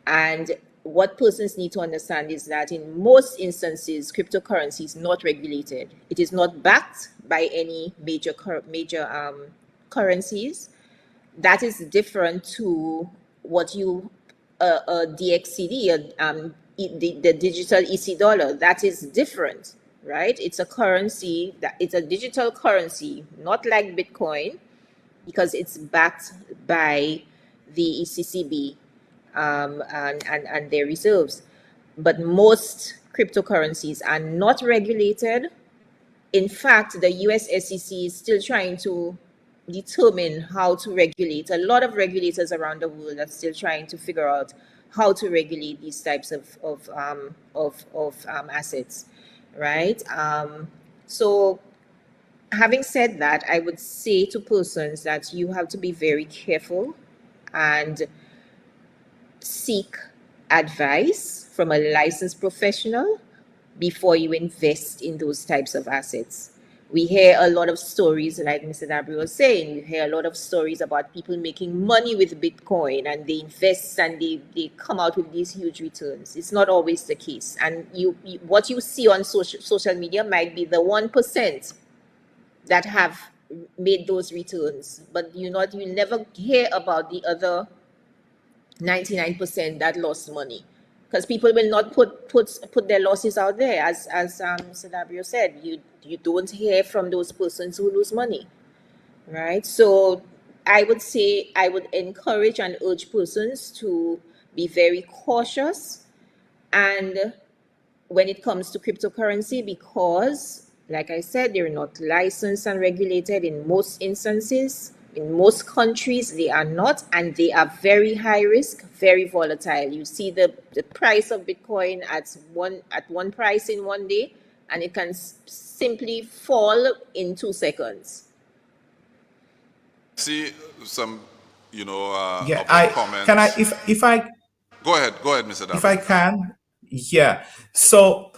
And what persons need to understand is that in most instances, cryptocurrency is not regulated. It is not backed by any major currencies. That is different to what you a DXCD, the digital EC dollar. That is different, right? It's a currency it's a digital currency, not like Bitcoin, because it's backed by the ECCB and their reserves. But most cryptocurrencies are not regulated. In fact, the US SEC is still trying to determine how to regulate. A lot of regulators around the world are still trying to figure out how to regulate these types of assets, right? So having said that, I would say to persons that you have to be very careful and seek advice from a licensed professional before you invest in those types of assets. We hear a lot of stories, like Mr. Dabri was saying, we hear a lot of stories about people making money with Bitcoin, and they invest and they come out with these huge returns. It's not always the case. And what you see on social media might be the 1% that have made those returns, but you never hear about the other 99% that lost money, because people will not put their losses out there. As Mr. Dabrio said, you don't hear from those persons who lose money, right? So I would say I would encourage and urge persons to be very cautious and when it comes to cryptocurrency, because like I said, they're not licensed and regulated in most instances. In most countries, they are not, and they are very high risk, very volatile. You see the price of Bitcoin at one price in one day, and it can simply fall in 2 seconds. See some, comments. Can I, if I go ahead, Mr. Dabri. If I can, yeah. So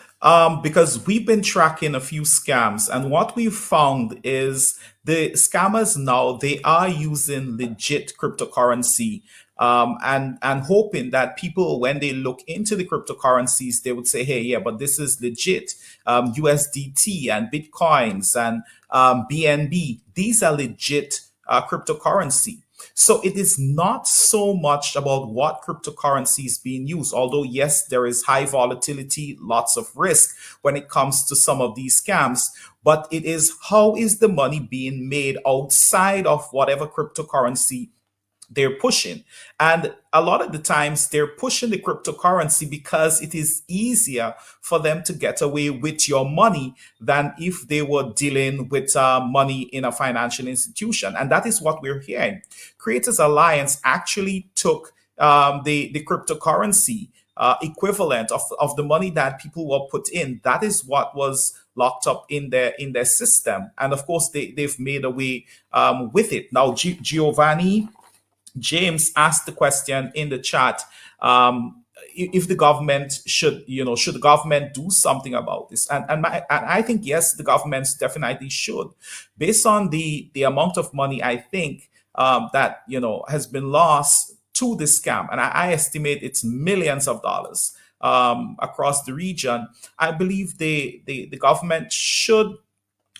because we've been tracking a few scams, and what we've found is the scammers now, they are using legit cryptocurrency, and hoping that people, when they look into the cryptocurrencies, they would say, hey, yeah, but this is legit. USDT and Bitcoins and BNB, these are legit cryptocurrency. So it is not so much about what cryptocurrency is being used, although yes, there is high volatility, lots of risk when it comes to some of these scams, but it is how is the money being made outside of whatever cryptocurrency they're pushing. And a lot of the times they're pushing the cryptocurrency because it is easier for them to get away with your money than if they were dealing with money in a financial institution. And that is what we're hearing. Creators Alliance actually took the cryptocurrency equivalent of the money that people were put in. That is what was locked up in their system. And of course, they've made away with it. Now, Giovanni James asked the question in the chat, if the government should the government do something about this? And I think yes, the governments definitely should, based on the amount of money I think that has been lost to this scam, and I estimate it's millions of dollars across the region. I believe the government should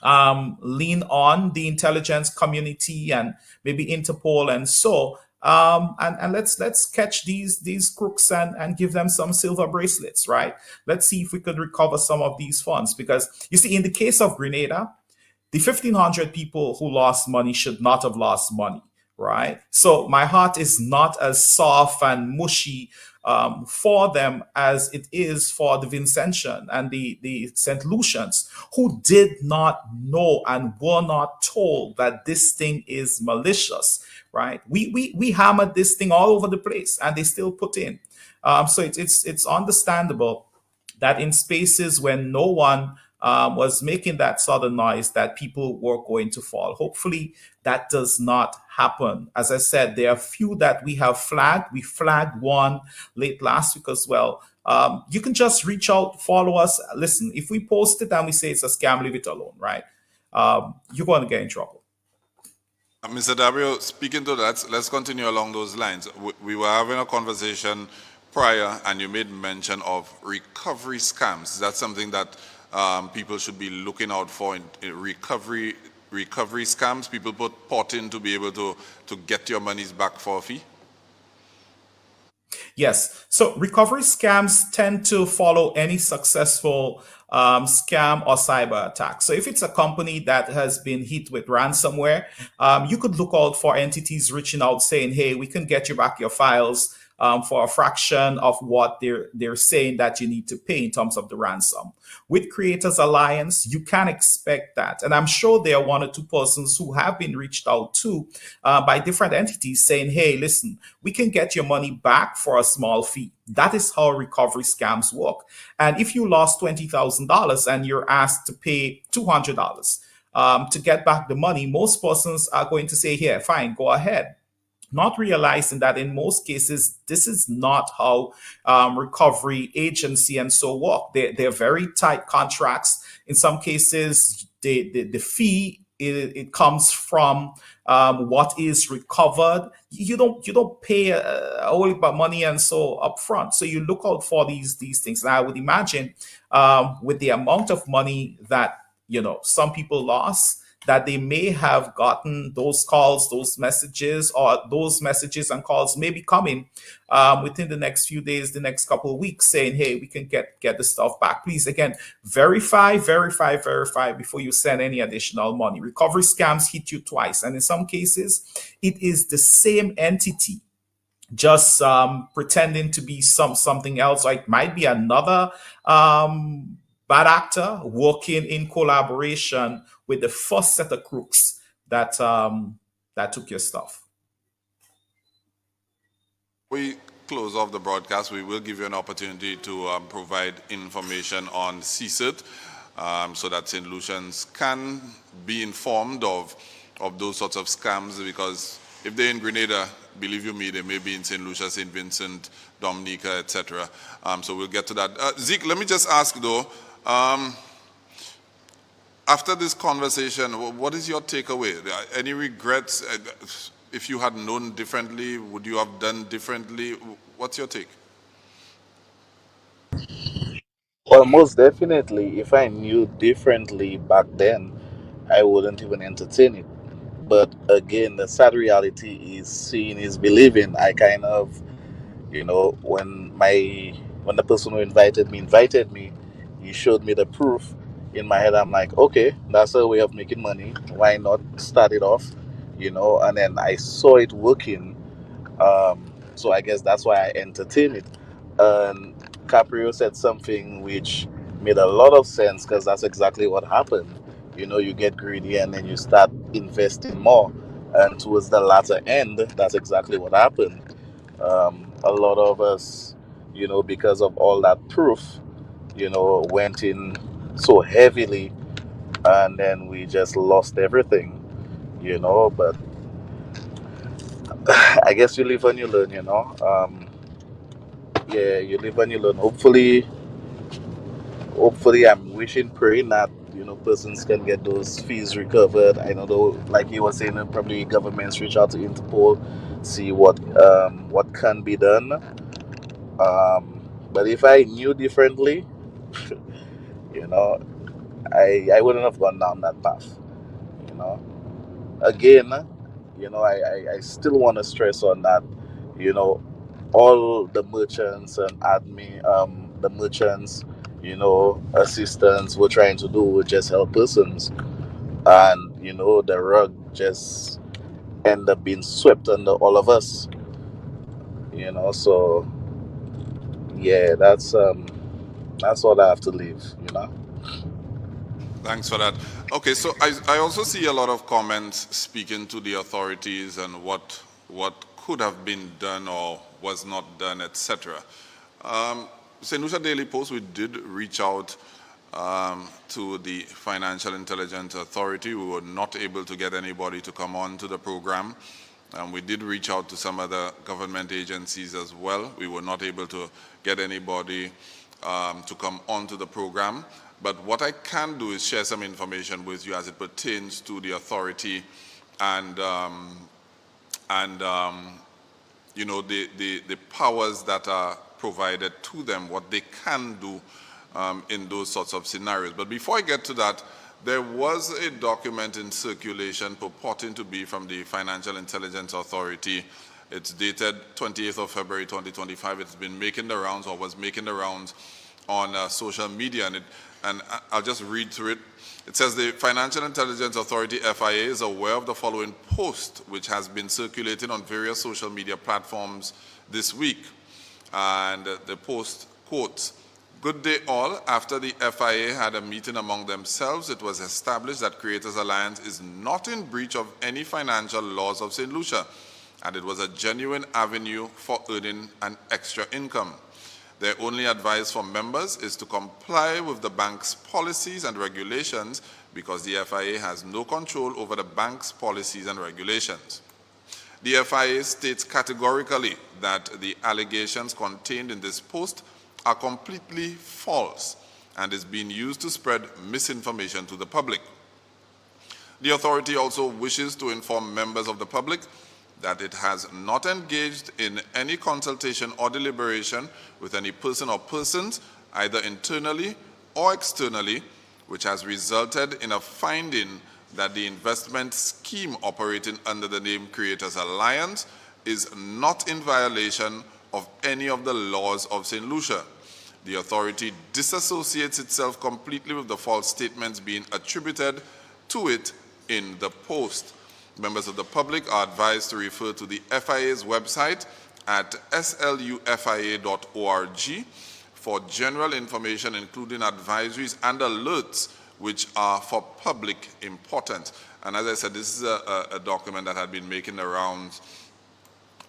lean on the intelligence community and maybe Interpol and so and let's catch these crooks and give them some silver bracelets, right? Let's see if we could recover some of these funds, because you see, in the case of Grenada, the 1,500 people who lost money should not have lost money, right? So my heart is not as soft and mushy for them as it is for the Vincentian and the St. Lucians, who did not know and were not told that this thing is malicious, right? We hammered this thing all over the place, and they still put in. So it's understandable that in spaces when no one was making that sort of noise, that people were going to fall. Hopefully that does not happen. As I said, there are few that we have flagged. We flagged one late last week as well. You can just reach out, follow us. Listen, if we post it and we say it's a scam, leave it alone, right? You're going to get in trouble. Mr. Dabrio, speaking to that, let's continue along those lines. We were having a conversation prior, and you made mention of recovery scams. Is that something that people should be looking out for in recovery scams? People put pot in to be able to get your monies back for a fee? Yes. So recovery scams tend to follow any successful scam or cyber attack. So if it's a company that has been hit with ransomware, you could look out for entities reaching out saying, hey, we can get you back your files for a fraction of what they're saying that you need to pay in terms of the ransom. With Creators Alliance, you can expect that. And I'm sure there are one or two persons who have been reached out to by different entities saying, hey, listen, we can get your money back for a small fee. That is how recovery scams work. And if you lost $20,000 and you're asked to pay $200 to get back the money, most persons are going to say, here, fine, go ahead. Not realizing that in most cases, this is not how recovery agency and so work. They're very tight contracts. In some cases, the fee, it comes from what is recovered. You don't pay a whole heap of money and so upfront. So you look out for these things. And I would imagine with the amount of money that some people lost, that they may have gotten those calls, those messages, or those messages and calls may be coming within the next few days, the next couple of weeks, saying, hey, we can get the stuff back. Please, again, verify before you send any additional money. Recovery scams hit you twice. And in some cases, it is the same entity just pretending to be something else. Or it might be another bad actor working in collaboration with the first set of crooks that took your stuff. We close off the broadcast. We will give you an opportunity to provide information on CSIRT so that St. Lucians can be informed of those sorts of scams, because if they're in Grenada, believe you me, they may be in St. Lucia, St. Vincent, Dominica, etc. So we'll get to that. Zeke, let me just ask though, after this conversation, what is your takeaway? Any regrets? If you had known differently, would you have done differently? What's your take? Well, most definitely, if I knew differently back then, I wouldn't even entertain it. But again, the sad reality is seeing is believing. I kind of, when the person who invited me, he showed me the proof. In my head, I'm like, okay, that's a way of making money. Why not start it off? And then I saw it working. So I guess that's why I entertain it. And Caprio said something which made a lot of sense because that's exactly what happened. You get greedy and then you start investing more. And towards the latter end, that's exactly what happened. A lot of us, because of all that proof, went in so heavily and then we just lost everything. But I guess you live and you learn. Yeah, you live and you learn. Hopefully, I'm wishing, praying that persons can get those fees recovered. I know, like you were saying, probably governments reach out to Interpol, see what can be done. But if I knew differently, you know, I wouldn't have gone down that path. You know, again, I still want to stress on that. You know, all the merchants and the merchants, assistants were trying to do were just help persons, and the rug just end up being swept under all of us. So yeah, that's all I have to leave. Thanks for that. Okay, so I also see a lot of comments speaking to the authorities and what could have been done or was not done, etc. St. Lucia Daily Post, we did reach out to the Financial Intelligence Authority. We were not able to get anybody to come on to the program. We did reach out to some other government agencies as well. We were not able to get anybody to come onto the program. But what I can do is share some information with you as it pertains to the authority and the powers that are provided to them, what they can do in those sorts of scenarios. But before I get to that, there was a document in circulation purporting to be from the Financial Intelligence Authority. It's dated 28th of February 2025. It's been making the rounds, or was making the rounds, on social media, and I'll just read through it. It says the Financial Intelligence Authority, FIA, is aware of the following post, which has been circulating on various social media platforms this week. And the post quotes, "Good day all. After the FIA had a meeting among themselves, it was established that Creators Alliance is not in breach of any financial laws of St. Lucia, and it was a genuine avenue for earning an extra income. Their only advice for members is to comply with the bank's policies and regulations because the FIA has no control over the bank's policies and regulations. The FIA states categorically that the allegations contained in this post are completely false and is being used to spread misinformation to the public. The authority also wishes to inform members of the public that it has not engaged in any consultation or deliberation with any person or persons, either internally or externally, which has resulted in a finding that the investment scheme operating under the name Creators Alliance is not in violation of any of the laws of St. Lucia. The authority disassociates itself completely with the false statements being attributed to it in the post. Members of the public are advised to refer to the FIA's website at slufia.org for general information, including advisories and alerts which are for public importance." And as I said, this is a document that had been making the rounds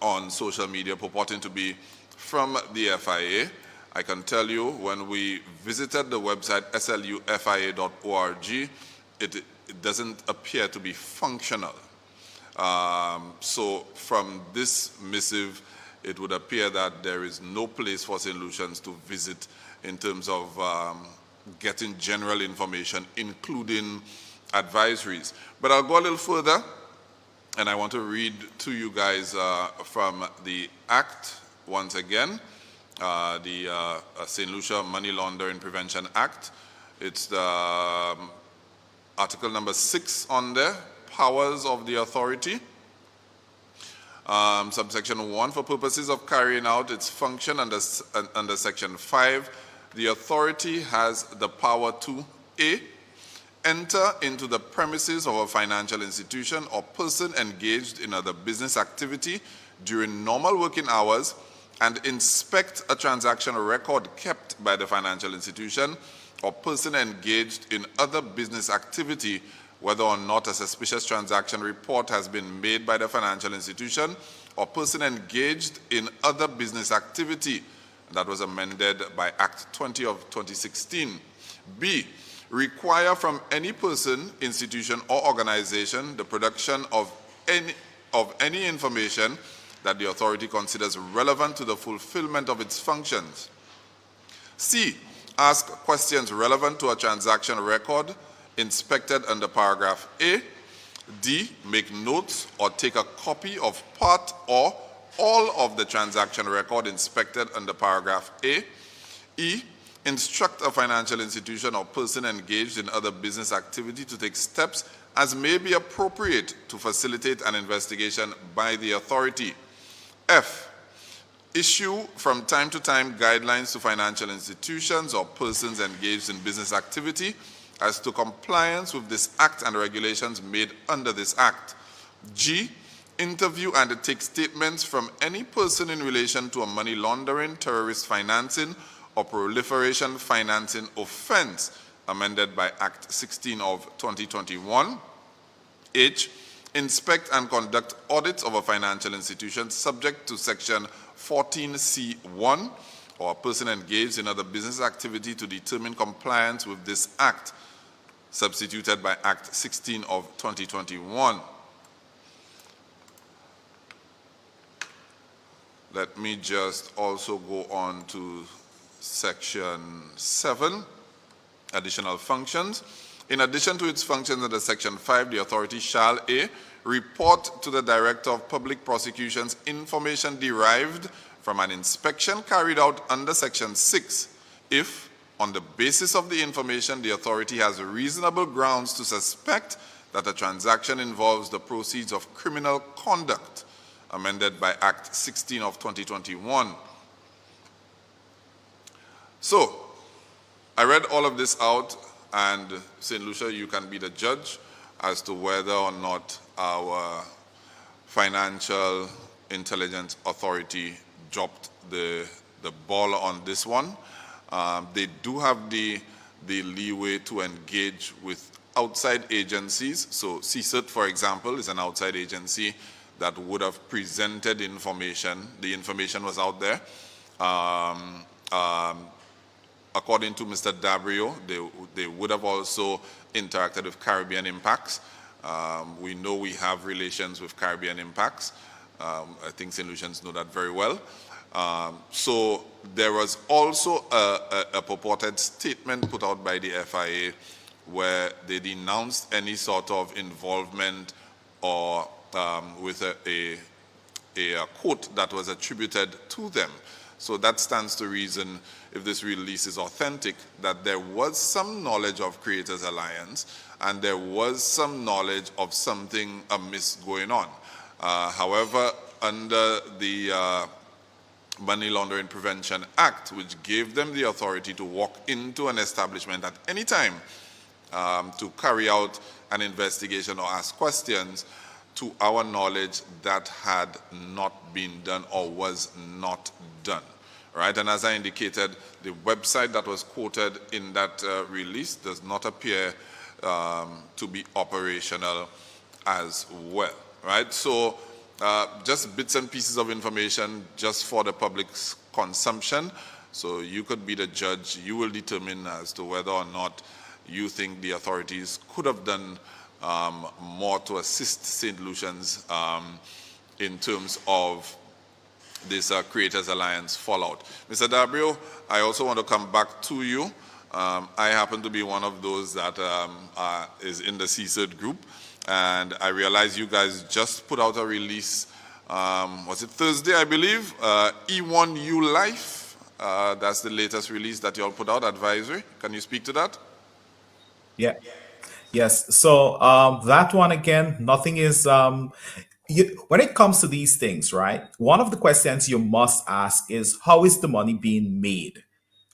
on social media purporting to be from the FIA. I can tell you, when we visited the website slufia.org, it doesn't appear to be functional. So from this missive, it would appear that there is no place for St. Lucians to visit in terms of getting general information, including advisories. But I'll go a little further, and I want to read to you guys from the Act once again, the St. Lucia Money Laundering Prevention Act. It's the article number 6 on there. Powers of the authority. Subsection 1, for purposes of carrying out its function under section 5, the authority has the power to A, enter into the premises of a financial institution or person engaged in other business activity during normal working hours and inspect a transaction record kept by the financial institution or person engaged in other business activity, whether or not a suspicious transaction report has been made by the financial institution or person engaged in other business activity. That was amended by Act 20 of 2016. B, require from any person, institution, or organization the production of any information that the authority considers relevant to the fulfillment of its functions. C, ask questions relevant to a transaction record inspected under paragraph A. D, make notes or take a copy of part or all of the transaction record inspected under paragraph A. E, instruct a financial institution or person engaged in other business activity to take steps as may be appropriate to facilitate an investigation by the authority. F, issue from time to time guidelines to financial institutions or persons engaged in business activity as to compliance with this act and regulations made under this act. G, interview and take statements from any person in relation to a money laundering, terrorist financing, or proliferation financing offense, amended by Act 16 of 2021. H, inspect and conduct audits of a financial institution subject to Section 14C1 or a person engaged in other business activity to determine compliance with this act, substituted by Act 16 of 2021. Let me just also go on to Section 7, additional functions. In addition to its functions under Section 5, the authority shall A, report to the Director of Public Prosecutions information derived from an inspection carried out under Section 6 if, on the basis of the information, the authority has reasonable grounds to suspect that a transaction involves the proceeds of criminal conduct, amended by Act 16 of 2021. So, I read all of this out, and St. Lucia, you can be the judge as to whether or not our Financial Intelligence Authority dropped the ball on this one. They do have the leeway to engage with outside agencies. So CSIRT, for example, is an outside agency that would have presented information. The information was out there. According to Mr. Dabrio, they would have also interacted with Caribbean Impacts. We know we have relations with Caribbean Impacts. I think St. Lucians know that very well. So there was also a purported statement put out by the FIA where they denounced any sort of involvement or with a quote that was attributed to them. So that stands to reason, if this release is authentic, that there was some knowledge of Creators Alliance and there was some knowledge of something amiss going on. However, under the Money Laundering Prevention Act, which gave them the authority to walk into an establishment at any time to carry out an investigation or ask questions, to our knowledge, that had not been done or was not done. Right? And as I indicated, the website that was quoted in that release does not appear to be operational as well. Right? So just bits and pieces of information just for the public's consumption. So you could be the judge. You will determine as to whether or not you think the authorities could have done more to assist St. Lucians in terms of this Creators Alliance fallout. Mr. Dabrio, I also want to come back to you. I happen to be one of those that is in the CSIRT group, and I realize you guys just put out a release, was it Thursday, I believe? E1U Life, that's the latest release that you all put out, advisory. Can you speak to that? Yeah. Yes. So that one again, nothing is. When it comes to these things, right? One of the questions you must ask is, how is the money being made?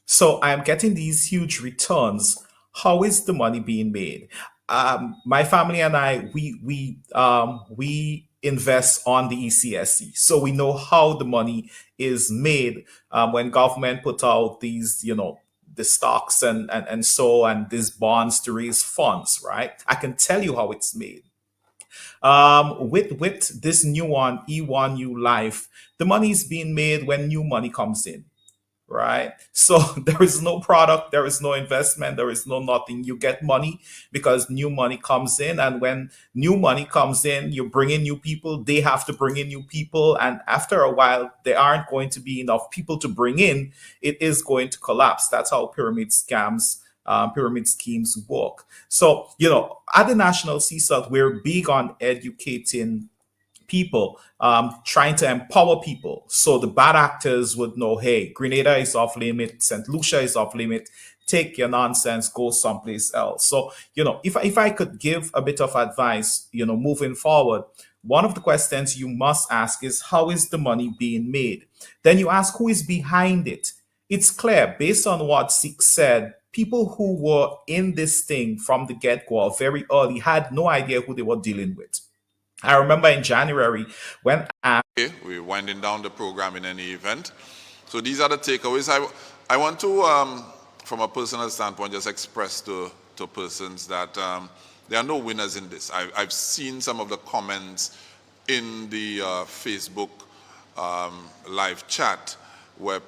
So I am getting these huge returns. How is the money being made? My family and I, we invest on the ECSC. So we know how the money is made when government put out these, the stocks and these bonds to raise funds, right? I can tell you how it's made. With this new one, E1U Life, the money is being made when new money comes in, right? So there is no product, there is no investment, there is no nothing. You get money because new money comes in, and when new money comes in, you bring in new people, they have to bring in new people, and after a while there aren't going to be enough people to bring in. It is going to collapse. That's how pyramid schemes work. So at the National CSUT, we're big on educating people, trying to empower people, so the bad actors would know, hey, Grenada is off limit, St. Lucia is off limit, take your nonsense, go someplace else. So if I could give a bit of advice, moving forward, one of the questions you must ask is, how is the money being made? Then you ask, who is behind it? It's clear, based on what Sik said, people who were in this thing from the get-go very early had no idea who they were dealing with. I remember in January when we're winding down the program in any event. So these are the takeaways. I want to, from a personal standpoint, just express to persons that there are no winners in this. I've seen some of the comments in the Facebook live chat where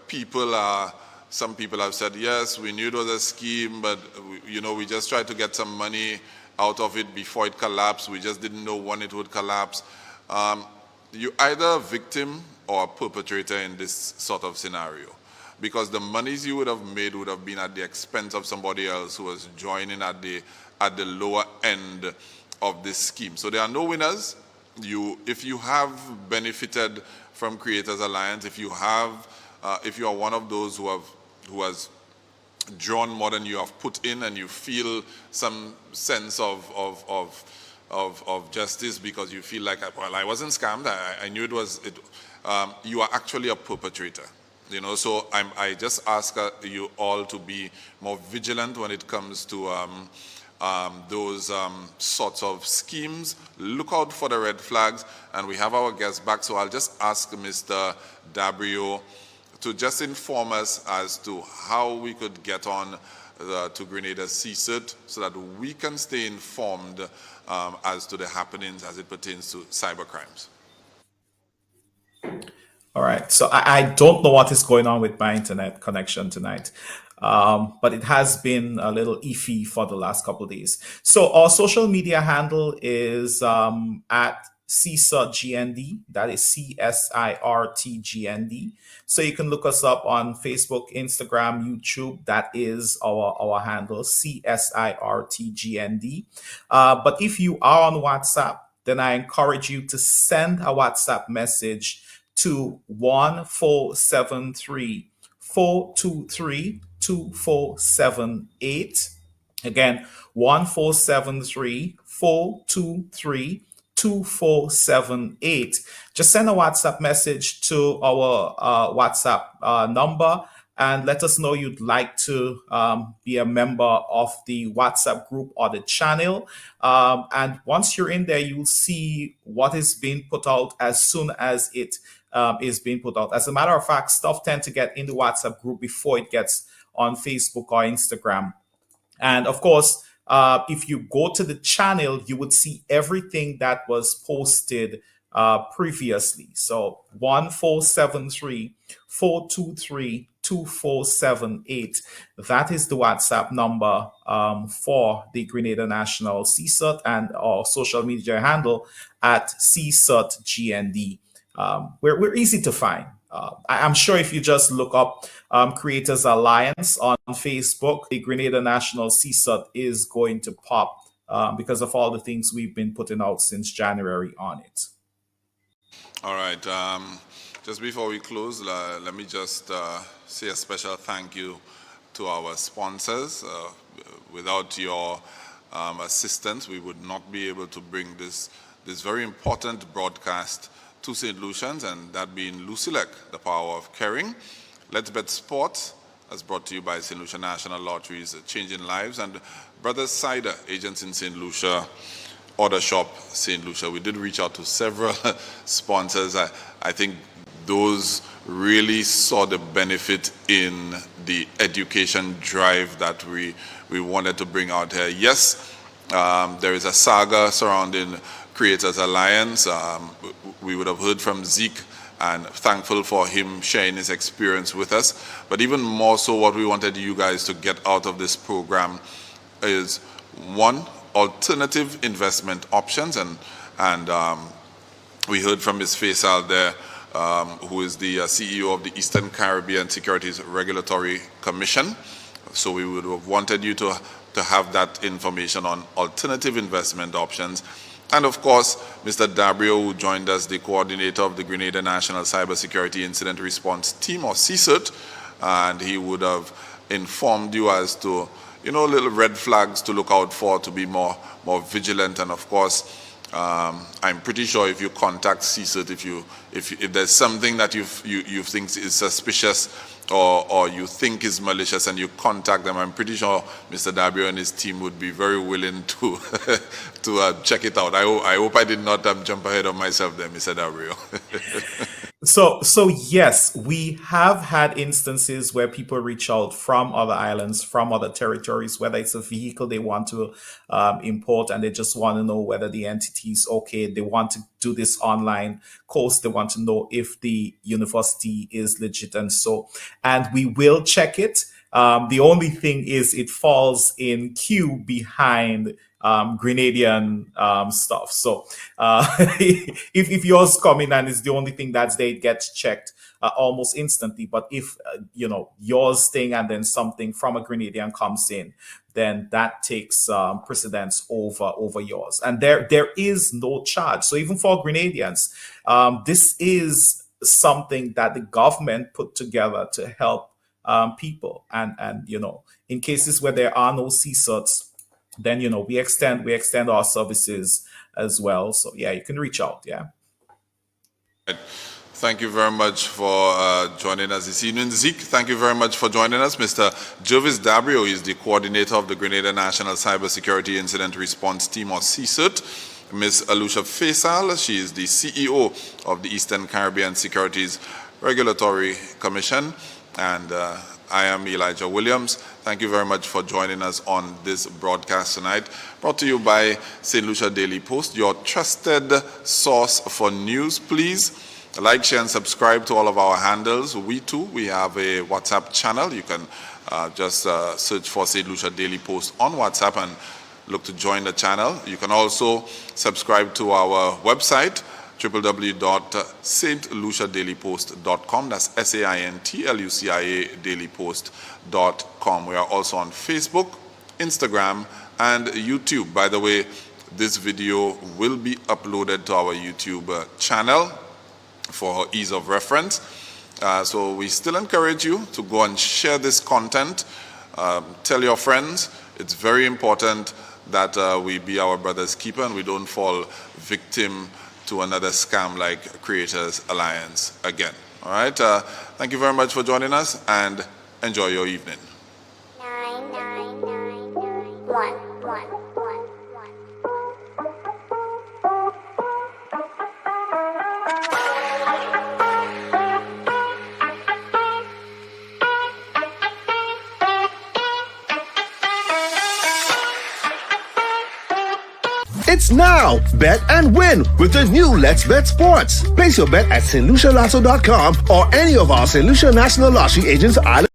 some people have said, yes, we knew it was a scheme, but we just tried to get some money out of it before it collapsed. We just didn't know when it would collapse. You're either a victim or a perpetrator in this sort of scenario, because the monies you would have made would have been at the expense of somebody else who was joining at the lower end of this scheme. So there are no winners. If you have benefited from Creators Alliance, if you are one of those who has drawn more than you have put in, and you feel some sense of justice because you feel like, well, I wasn't scammed, I knew it was, you are actually a perpetrator. So I just ask you all to be more vigilant when it comes to those sorts of schemes. Look out for the red flags, and we have our guests back, so I'll just ask Mr. Dabrio to just inform us as to how we could get on to Grenada CSUT so that we can stay informed as to the happenings as it pertains to cybercrimes. All right, so I don't know what is going on with my internet connection tonight, but it has been a little iffy for the last couple of days. So our social media handle is at CSUT GND, that is CSIRT GND. So you can look us up on Facebook, Instagram, YouTube. That is our handle, CSIRT GND. But if you are on WhatsApp, then I encourage you to send a WhatsApp message to 1473 423 2478. Again, 1473 423 2478. Just send a WhatsApp message to our WhatsApp number and let us know you'd like to be a member of the WhatsApp group or the channel. And once you're in there, you'll see what is being put out as soon as it is being put out. As a matter of fact, stuff tends to get in the WhatsApp group before it gets on Facebook or Instagram. And of course, if you go to the channel, you would see everything that was posted previously. So 1473 423 2478. That is the WhatsApp number for the Grenada National CSUT, and our social media handle at CSUT GND. We're easy to find. I'm sure if you just look up Creators Alliance on Facebook, the Grenada National CSUT is going to pop because of all the things we've been putting out since January on it. All right. Just before we close, let me just say a special thank you to our sponsors. Without your assistance, we would not be able to bring this very important broadcast to St. Lucians, and that being Lucilec, the power of caring. Let's Bet Sports, as brought to you by St. Lucia National Lotteries, Changing Lives, and Brothers Cider, agents in St. Lucia, Order Shop St. Lucia. We did reach out to several sponsors. I think those really saw the benefit in the education drive that we wanted to bring out here. Yes, there is a saga surrounding Creators Alliance. We would have heard from Zeke, and thankful for him sharing his experience with us. But even more so, what we wanted you guys to get out of this program is, one, alternative investment options. And we heard from Ms. Faisal there, who is the CEO of the Eastern Caribbean Securities Regulatory Commission. So we would have wanted you to have that information on alternative investment options. And of course, Mr. Dabrio, who joined us, the coordinator of the Grenada National Cybersecurity Incident Response Team, or CSIRT, and he would have informed you as to, little red flags to look out for, to be more vigilant. And of course, I'm pretty sure if you contact CSIRT, if there's something that you think is suspicious or you think is malicious, and you contact them, I'm pretty sure Mr. Dabrio and his team would be very willing to check it out. I hope I did not jump ahead of myself there, Mr. Dabrio. So yes, we have had instances where people reach out from other islands, from other territories, whether it's a vehicle they want to import and they just want to know whether the entity is okay. They want to do this online course. They want to know if the university is legit and we will check it. The only thing is it falls in queue behind Grenadian stuff. So if yours come in and it's the only thing that's there, it gets checked almost instantly. But if yours thing and then something from a Grenadian comes in, then that takes precedence over yours. And there is no charge. So even for Grenadians, this is something that the government put together to help people. And in cases where there are no CSIRTs, then we extend our services as well. So yeah, you can reach out. Yeah. Thank you very much for joining us this evening. Zeke, thank you very much for joining us. Mr. Jervis Dabrio is the coordinator of the Grenada National Cybersecurity Incident Response Team, or CSIRT. Ms. Alusha Faisal, she is the CEO of the Eastern Caribbean Securities Regulatory Commission. And I am Elijah Williams. Thank you very much for joining us on this broadcast tonight. Brought to you by St. Lucia Daily Post, your trusted source for news. Please like, share, and subscribe to all of our handles. We have a WhatsApp channel. You can just search for St. Lucia Daily Post on WhatsApp and look to join the channel. You can also subscribe to our website, www.stluciadailypost.com. That's SAINTLUCIA dailypost.com. We are also on Facebook, Instagram, and YouTube. By the way, this video will be uploaded to our YouTube channel for ease of reference. So we still encourage you to go and share this content. Tell your friends. It's very important that we be our brother's keeper and we don't fall victim to another scam like Creators Alliance again. All right. Thank you very much for joining us and enjoy your evening. 9999111. It's now. Bet and win with the new Let's Bet Sports. Place your bet at stlucialasso.com or any of our St. Lucia National Lottery agents island.